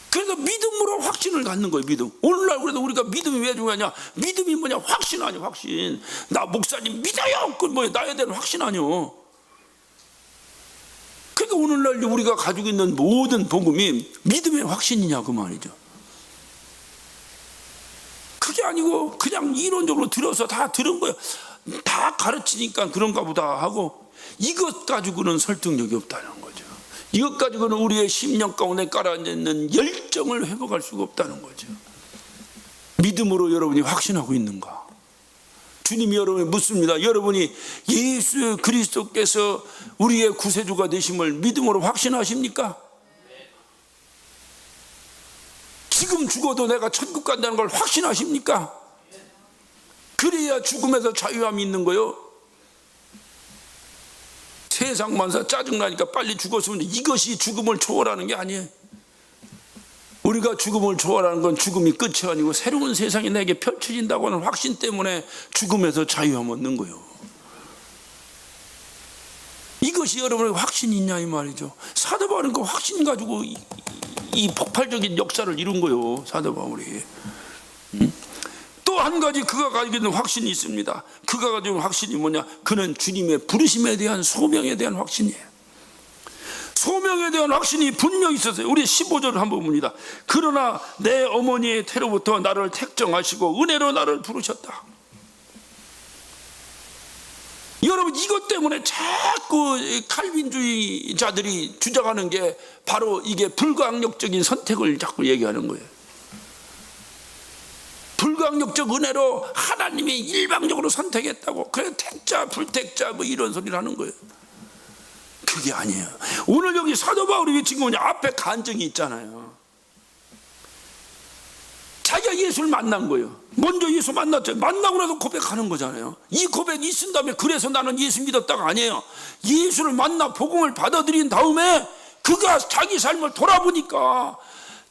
[SPEAKER 1] 그래서 믿음으로 확신을 갖는 거예요. 믿음. 오늘날 그래도 우리가 믿음이 왜 중요하냐? 믿음이 뭐냐? 확신 아니야. 확신. 나 목사님 믿어요. 그 뭐야? 나에 대한 확신 아니요. 그러니까 오늘날 우리가 가지고 있는 모든 복음이 믿음의 확신이냐 그 말이죠. 그게 아니고 그냥 이론적으로 들어서 다 들은 거예요. 다 가르치니까 그런가 보다 하고 이것 가지고는 설득력이 없다는 거죠. 이것 가지고는 우리의 심령 가운데 깔아앉는 열정을 회복할 수가 없다는 거죠. 믿음으로 여러분이 확신하고 있는가? 주님이 여러분이 묻습니다. 여러분이 예수 그리스도께서 우리의 구세주가 되심을 믿음으로 확신하십니까? 지금 죽어도 내가 천국 간다는 걸 확신하십니까? 그래야 죽음에서 자유함이 있는 거요. 세상 만사 짜증나니까 빨리 죽었으면 이것이 죽음을 초월하는 게 아니에요. 우리가 죽음을 좋아하는 건 죽음이 끝이 아니고 새로운 세상이 내게 펼쳐진다고 하는 확신 때문에 죽음에서 자유함 얻는 거예요. 이것이 여러분의 확신이 있냐 이 말이죠. 사도 바울은 그 확신 가지고 이 폭발적인 역사를 이룬 거예요. 사도 바울이. 또 한 가지 그가 가지고 있는 확신이 있습니다. 그가 가지고 있는 확신이 뭐냐? 그는 주님의 부르심에 대한 소명에 대한 확신이에요. 소명에 대한 확신이 분명히 있었어요. 우리 15절을 한번 봅니다. 그러나 내 어머니의 태로부터 나를 택정하시고 은혜로 나를 부르셨다. 여러분, 이것 때문에 자꾸 칼빈주의자들이 주장하는 게 바로 이게 불가항력적인 선택을 자꾸 얘기하는 거예요. 불가항력적 은혜로 하나님이 일방적으로 선택했다고, 그래 택자 불택자 뭐 이런 소리를 하는 거예요. 그게 아니에요. 오늘 여기 사도 바울이 외친 거냐? 앞에 간증이 있잖아요. 자기가 예수를 만난 거예요. 먼저 예수 만났죠. 만나고 나서 고백하는 거잖아요. 이 고백이 있은 다음에 그래서 나는 예수 믿었다가 아니에요. 예수를 만나 복음을 받아들인 다음에 그가 자기 삶을 돌아보니까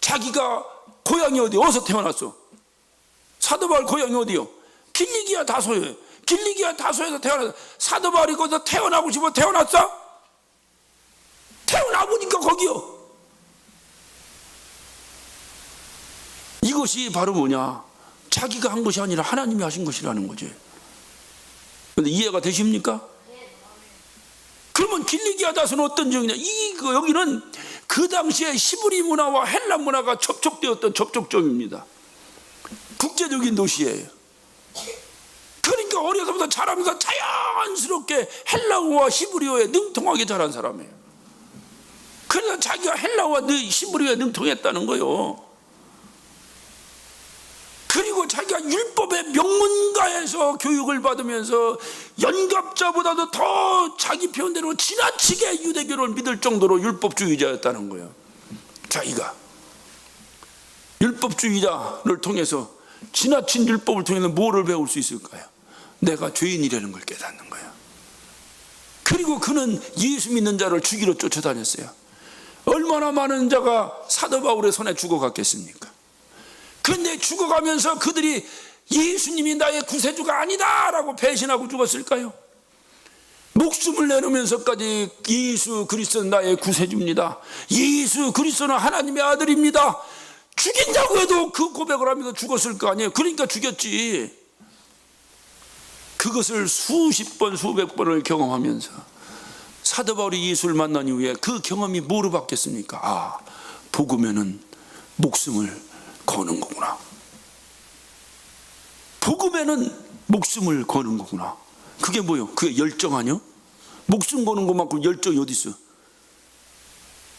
[SPEAKER 1] 자기가 고향이 어디? 어디서 태어났어? 사도 바울 고향이 어디요? 길리기아 다소예요. 길리기아 다소에서 태어났어. 사도 바울이 거기서 태어나고 싶어 태어났어? 태어나 보니까 거기요. 이것이 바로 뭐냐? 자기가 한 것이 아니라 하나님이 하신 것이라는 거지. 근데 이해가 되십니까? 그러면 길리기아 다소는 어떤 지역이냐? 여기는 그 당시에 히브리 문화와 헬라 문화가 접촉되었던 접촉점입니다. 국제적인 도시예요. 그러니까 어려서부터 자라면서 자연스럽게 헬라어와 히브리어에 능통하게 자란 사람이에요. 그래서 자기가 헬라어와 히브리어에 능통했다는 거예요. 그리고 자기가 율법의 명문가에서 교육을 받으면서 연갑자보다도 더 자기 표현대로 지나치게 유대교를 믿을 정도로 율법주의자였다는 거예요. 자기가 율법주의자를 통해서, 지나친 율법을 통해서 뭐를 배울 수 있을까요? 내가 죄인이라는 걸 깨닫는 거예요. 그리고 그는 예수 믿는 자를 죽이러 쫓아다녔어요. 얼마나 많은 자가 사도 바울의 손에 죽어갔겠습니까? 그런데 죽어가면서 그들이 예수님이 나의 구세주가 아니다라고 배신하고 죽었을까요? 목숨을 내놓으면서까지 예수 그리스도는 나의 구세주입니다, 예수 그리스도는 하나님의 아들입니다, 죽인다고 해도 그 고백을 하면서 죽었을 거 아니에요. 그러니까 죽였지. 그것을 수십 번 수백 번을 경험하면서 사도 바울이 예수를 만난 이후에 그 경험이 뭐로 바뀌었습니까? 아, 복음에는 목숨을 거는 거구나. 복음에는 목숨을 거는 거구나. 그게 뭐요? 그게 열정 아니요? 목숨 거는 것만큼 열정이 어디 있어?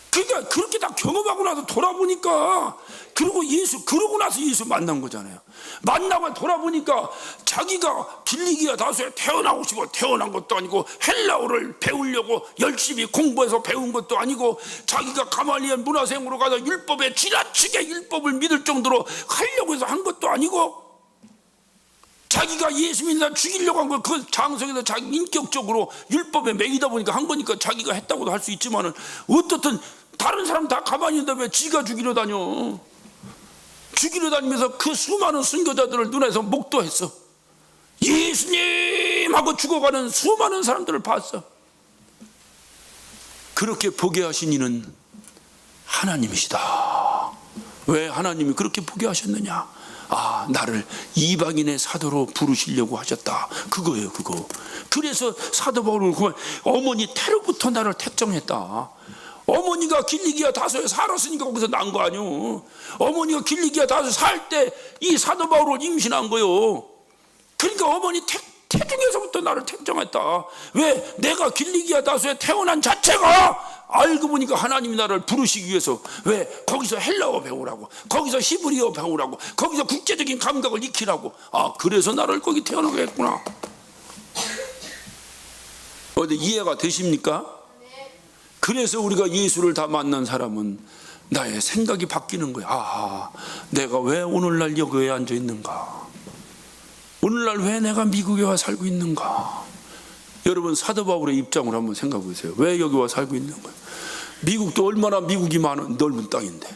[SPEAKER 1] 그러니까 그렇게 다 경험하고 나서 돌아보니까, 그러고 나서 예수 만난 거잖아요. 만나고 돌아보니까 자기가 길리기아 다소에 태어나고 싶어 태어난 것도 아니고, 헬라어를 배우려고 열심히 공부해서 배운 것도 아니고, 자기가 가말리엘 문화생으로 가서 율법에 지나치게 율법을 믿을 정도로 하려고 해서 한 것도 아니고, 자기가 예수 믿는 사람 죽이려고 한 거, 그 장성에서 자기 인격적으로 율법에 매이다 보니까 한 거니까 자기가 했다고도 할 수 있지만은, 어떻든 다른 사람 다 가만히 있는데 왜 지가 죽이러 다녀? 죽이러 다니면서 그 수많은 순교자들을 눈에서 목도했어. 예수님 하고 죽어가는 수많은 사람들을 봤어. 그렇게 보게 하신 이는 하나님이시다. 왜 하나님이 그렇게 보게 하셨느냐? 아, 나를 이방인의 사도로 부르시려고 하셨다. 그거예요, 그거. 그래서 사도 바울은 어머니 태로부터 나를 택정했다. 어머니가 길리기아 다소에 살았으니까 거기서 난 거 아니요. 어머니가 길리기아 다소에 살 때 이 사도 바울을 임신한 거요. 그러니까 어머니 태중에서부터 나를 택정했다. 왜? 내가 길리기아 다소에 태어난 자체가 알고 보니까 하나님이 나를 부르시기 위해서, 왜? 거기서 헬라어 배우라고, 거기서 히브리어 배우라고, 거기서 국제적인 감각을 익히라고. 아, 그래서 나를 거기 태어나게 했구나. 어디 이해가 되십니까? 그래서 우리가 예수를 다 만난 사람은 나의 생각이 바뀌는 거야. 아, 내가 왜 오늘날 여기에 앉아 있는가? 오늘날 왜 내가 미국에 와 살고 있는가? 여러분, 사도 바울의 입장으로 한번 생각해 보세요. 왜 여기 와 살고 있는 거예요? 미국도 얼마나 미국이 많은 넓은 땅인데,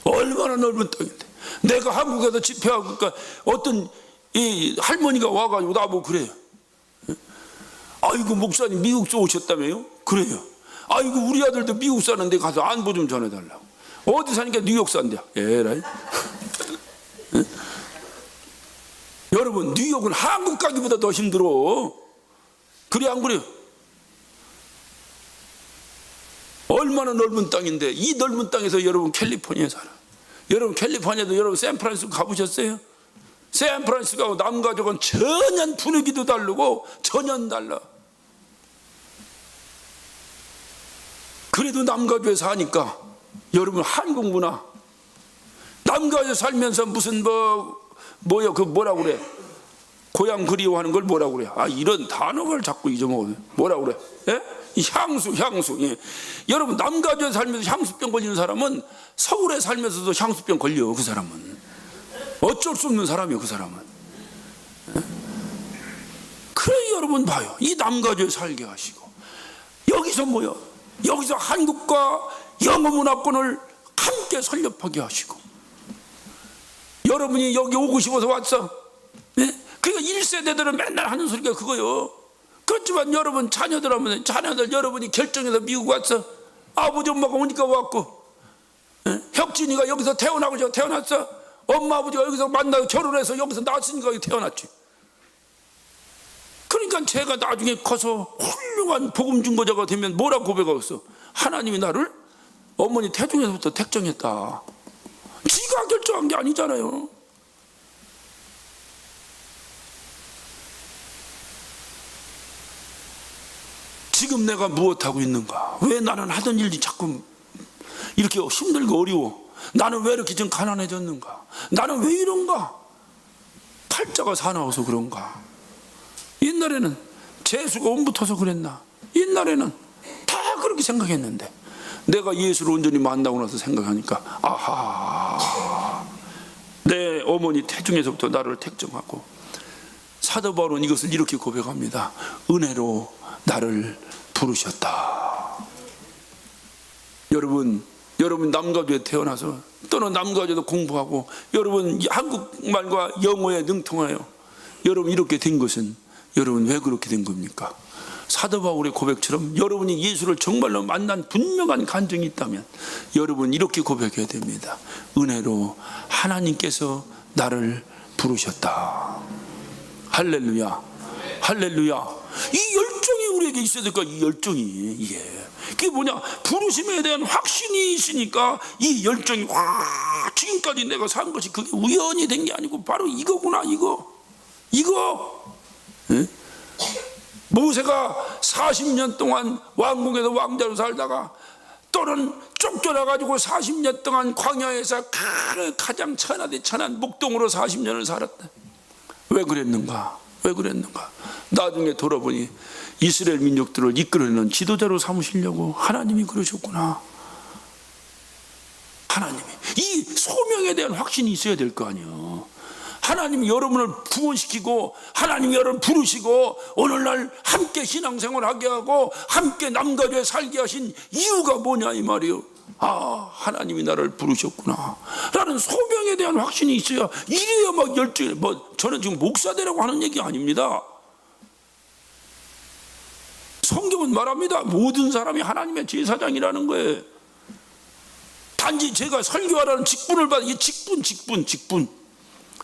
[SPEAKER 1] 얼마나 넓은 땅인데. 내가 한국에서 집회하고 그러니까 어떤 이 할머니가 와가지고 나보고 그래요. 아이고 목사님 미국서 오셨다며요? 그래요. 아이고 우리 아들도 미국 사는데 가서 안부 좀 전해달라고. 어디 사니까 뉴욕 산대. 에라이. 여러분 뉴욕은 한국 가기보다 더 힘들어. 그래 안 그래요? 얼마나 넓은 땅인데 이 넓은 땅에서 여러분 캘리포니아에 살아. 여러분 캘리포니아도 여러분 샌프란시스코 가보셨어요? 샌프란시스코하고 남가족은 전혀 분위기도 다르고 전혀 달라. 그래도 남가주에 사니까 여러분 한국 문화, 남가주에 살면서 무슨 뭐야 그 뭐라고 그래, 고향 그리워하는 걸 뭐라고 그래. 아 이런 단어를 자꾸 잊어먹어요. 뭐라고 그래? 예? 향수. 예. 여러분 남가주에 살면서 향수병 걸리는 사람은 서울에 살면서도 향수병 걸려. 그 사람은 어쩔 수 없는 사람이에요. 그 사람은. 예? 그래 여러분 봐요. 이 남가주에 살게 하시고 여기서 뭐요? 여기서 한국과 영어 문화권을 함께 설립하게 하시고 여러분이 여기 오고 싶어서 왔어. 예? 그러니까 1세대들은 맨날 하는 소리가 그거요. 그렇지만 여러분 자녀들 여러분이 결정해서 미국 왔어. 아버지 엄마가 오니까 왔고, 예? 혁진이가 여기서 태어나고 태어났어. 엄마 아버지가 여기서 만나고 결혼해서 여기서 낳았으니까 여기 태어났지. 그러니까 제가 나중에 커서 훌륭한 복음 증거자가 되면 뭐라고 고백하겠어? 하나님이 나를 어머니 태중에서부터 택정했다. 지가 결정한 게 아니잖아요. 지금 내가 무엇하고 있는가? 왜 나는 하던 일이 자꾸 이렇게 힘들고 어려워? 나는 왜 이렇게 좀 가난해졌는가? 나는 왜 이런가? 팔자가 사나워서 그런가? 옛날에는 재수가 옴붙어서 그랬나? 옛날에는 다 그렇게 생각했는데 내가 예수를 온전히 만나고 나서 생각하니까 아하, 내 어머니 태중에서부터 나를 택정하고. 사도 바울은 이것을 이렇게 고백합니다. 은혜로 나를 부르셨다. 여러분 남가주에 태어나서 또는 남가주에도 공부하고 여러분 한국말과 영어에 능통하여 여러분 이렇게 된 것은 여러분 왜 그렇게 된 겁니까? 사도 바울의 고백처럼 여러분이 예수를 정말로 만난 분명한 간증이 있다면 여러분 이렇게 고백해야 됩니다. 은혜로 하나님께서 나를 부르셨다. 할렐루야. 할렐루야. 이 열정이 우리에게 있어야 될까? 이 열정이. 예. 그게 뭐냐? 부르심에 대한 확신이 있으니까 이 열정이 와 지금까지 내가 산 것이 그게 우연히 된 게 아니고 바로 이거구나. 이거. 예? 모세가 40년 동안 왕궁에서 왕자로 살다가 또는 쫓겨나가지고 40년 동안 광야에서 가장 천한 목동으로 40년을 살았다. 왜 그랬는가? 나중에 돌아보니 이스라엘 민족들을 이끌어내는 지도자로 삼으시려고 하나님이 그러셨구나. 하나님이 이 소명에 대한 확신이 있어야 될 거 아니에요. 하나님이 여러분을 구원시키고 하나님이 여러분을 부르시고 오늘날 함께 신앙생활하게 하고 함께 남가주에 살게 하신 이유가 뭐냐 이 말이에요. 아 하나님이 나를 부르셨구나 라는 소명에 대한 확신이 있어야 이래야 막 열정이. 저는 지금 목사 되라고 하는 얘기 아닙니다. 성경은 말합니다. 모든 사람이 하나님의 제사장이라는 거예요. 단지 제가 설교하라는 직분을 받아. 이게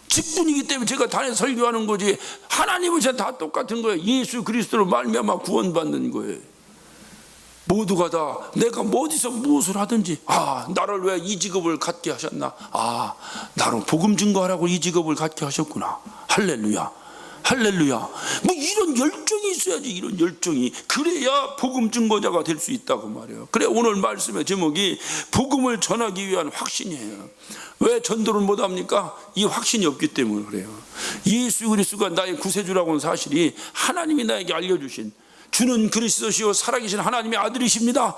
[SPEAKER 1] 직분이기 때문에 제가 다녀 설교하는 거지. 하나님은 다 똑같은 거예요. 예수 그리스도로 말미암아 구원받는 거예요. 모두가 다 내가 어디서 무엇을 하든지 나를 왜 이 직업을 갖게 하셨나? 나로 복음 증거하라고 이 직업을 갖게 하셨구나. 할렐루야. 뭐 이런 열정이 있어야지. 이런 열정이. 그래야 복음 증거자가 될 수 있다고 말이에요. 그래 오늘 말씀의 제목이 복음을 전하기 위한 확신이에요. 왜 전도를 못합니까? 이 확신이 없기 때문에 그래요. 예수 그리스도가 나의 구세주라고는 사실이 하나님이 나에게 알려주신 주는 그리스도시요 살아계신 하나님의 아들이십니다.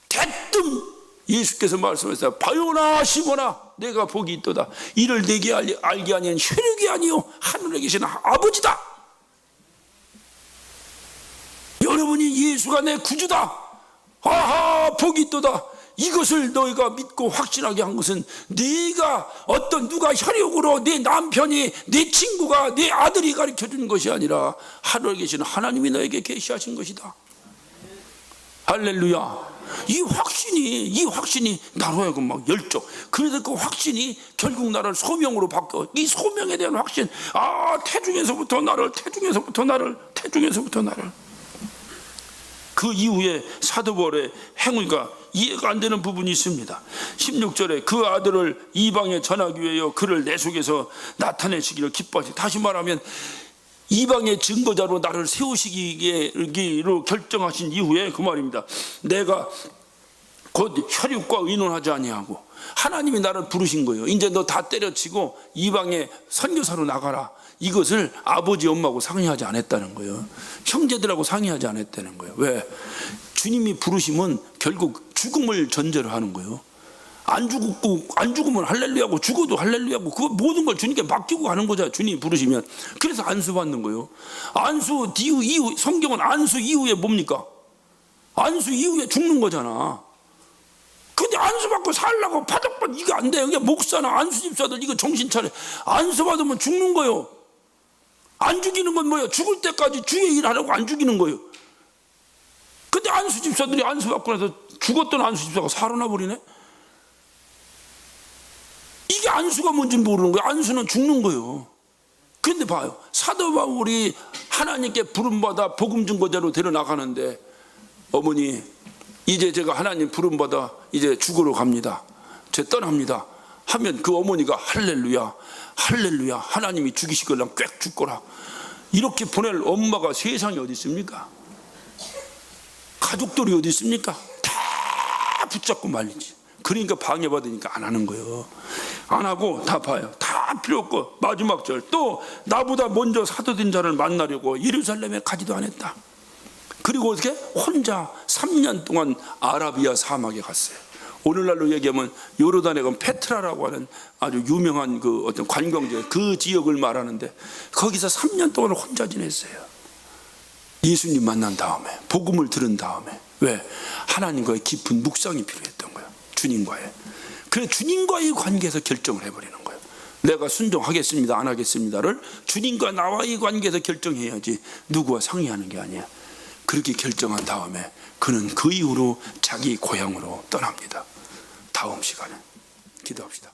[SPEAKER 1] 대뜸 예수께서 말씀하셨어요. 바요나 시모나 내가 복이 있도다. 이를 내게 알게 아니한 혈육이 아니요 하늘에 계신 아버지다. 여러분이 예수가 내 구주다. 아하 복이 있도다. 이것을 너희가 믿고 확신하게 한 것은 네가 누가 혈육으로 네 남편이 네 친구가 네 아들이 가르쳐준 것이 아니라 하늘에 계신 하나님이 너에게 계시하신 것이다. 할렐루야. 이 확신이 나로 하여금 막 열정. 그래서 그 확신이 결국 나를 소명으로 바꿔. 이 소명에 대한 확신. 태중에서부터 나를. 그 이후에 사도 바울의 행위가 이해가 안 되는 부분이 있습니다. 16절에 그 아들을 이방에 전하기 위하여 그를 내 속에서 나타내시기를 기뻐하시. 다시 말하면 이방의 증거자로 나를 세우시기로 결정하신 이후에 그 말입니다. 내가 곧 혈육과 의논하지 아니하고 하나님이 나를 부르신 거예요. 이제 너 다 때려치고 이방의 선교사로 나가라. 이것을 아버지 엄마하고 상의하지 않았다는 거예요. 형제들하고 상의하지 않았다는 거예요. 왜? 주님이 부르시면 결국 죽음을 전제로 하는 거예요. 안 죽으면 할렐루야고 죽어도 할렐루야고 그 모든 걸 주님께 맡기고 가는 거죠. 주님이 부르시면. 그래서 안수 받는 거예요. 안수 이후 성경은 안수 이후에 뭡니까? 안수 이후에 죽는 거잖아. 근데 안수 받고 살라고 파닥파닥 이거 안 돼. 그게 목사나 안수 집사들 이거 정신 차려. 안수 받으면 죽는 거예요. 안 죽이는 건 뭐예요? 죽을 때까지 주의 일 하라고 안 죽이는 거예요. 근데 안수 집사들이 안수 받고 나서 죽었던 안수 집사가 살아나 버리네. 이게 안수가 뭔지 모르는 거예요. 안수는 죽는 거예요. 그런데 봐요. 사도 바울이 하나님께 부름받아 복음 증거자로 데려나가는데 어머니 이제 제가 하나님 부름받아 이제 죽으러 갑니다. 제 떠납니다. 하면 그 어머니가 할렐루야 할렐루야 하나님이 죽이시걸랑 꽥 죽거라. 이렇게 보낼 엄마가 세상에 어디 있습니까? 가족들이 어디 있습니까? 다 붙잡고 말리지. 그러니까 방해받으니까 안 하는 거예요. 안 하고 다 봐요. 다 필요 없고 마지막 절 또 나보다 먼저 사도된 자를 만나려고 예루살렘에 가지도 않았다. 그리고 어떻게 혼자 3년 동안 아라비아 사막에 갔어요. 오늘날로 얘기하면 요르단에 가면 페트라라고 하는 아주 유명한 그 어떤 관광지 그 지역을 말하는데 거기서 3년 동안 혼자 지냈어요. 예수님 만난 다음에 복음을 들은 다음에 왜? 하나님과의 깊은 묵상이 필요했던 거예요. 주님과의. 그래서 주님과의 관계에서 결정을 해버리는 거예요. 내가 순종하겠습니다 안 하겠습니다를 주님과 나와의 관계에서 결정해야지 누구와 상의하는 게 아니야. 그렇게 결정한 다음에 그는 그 이후로 자기 고향으로 떠납니다. 다음 시간에 기도합시다.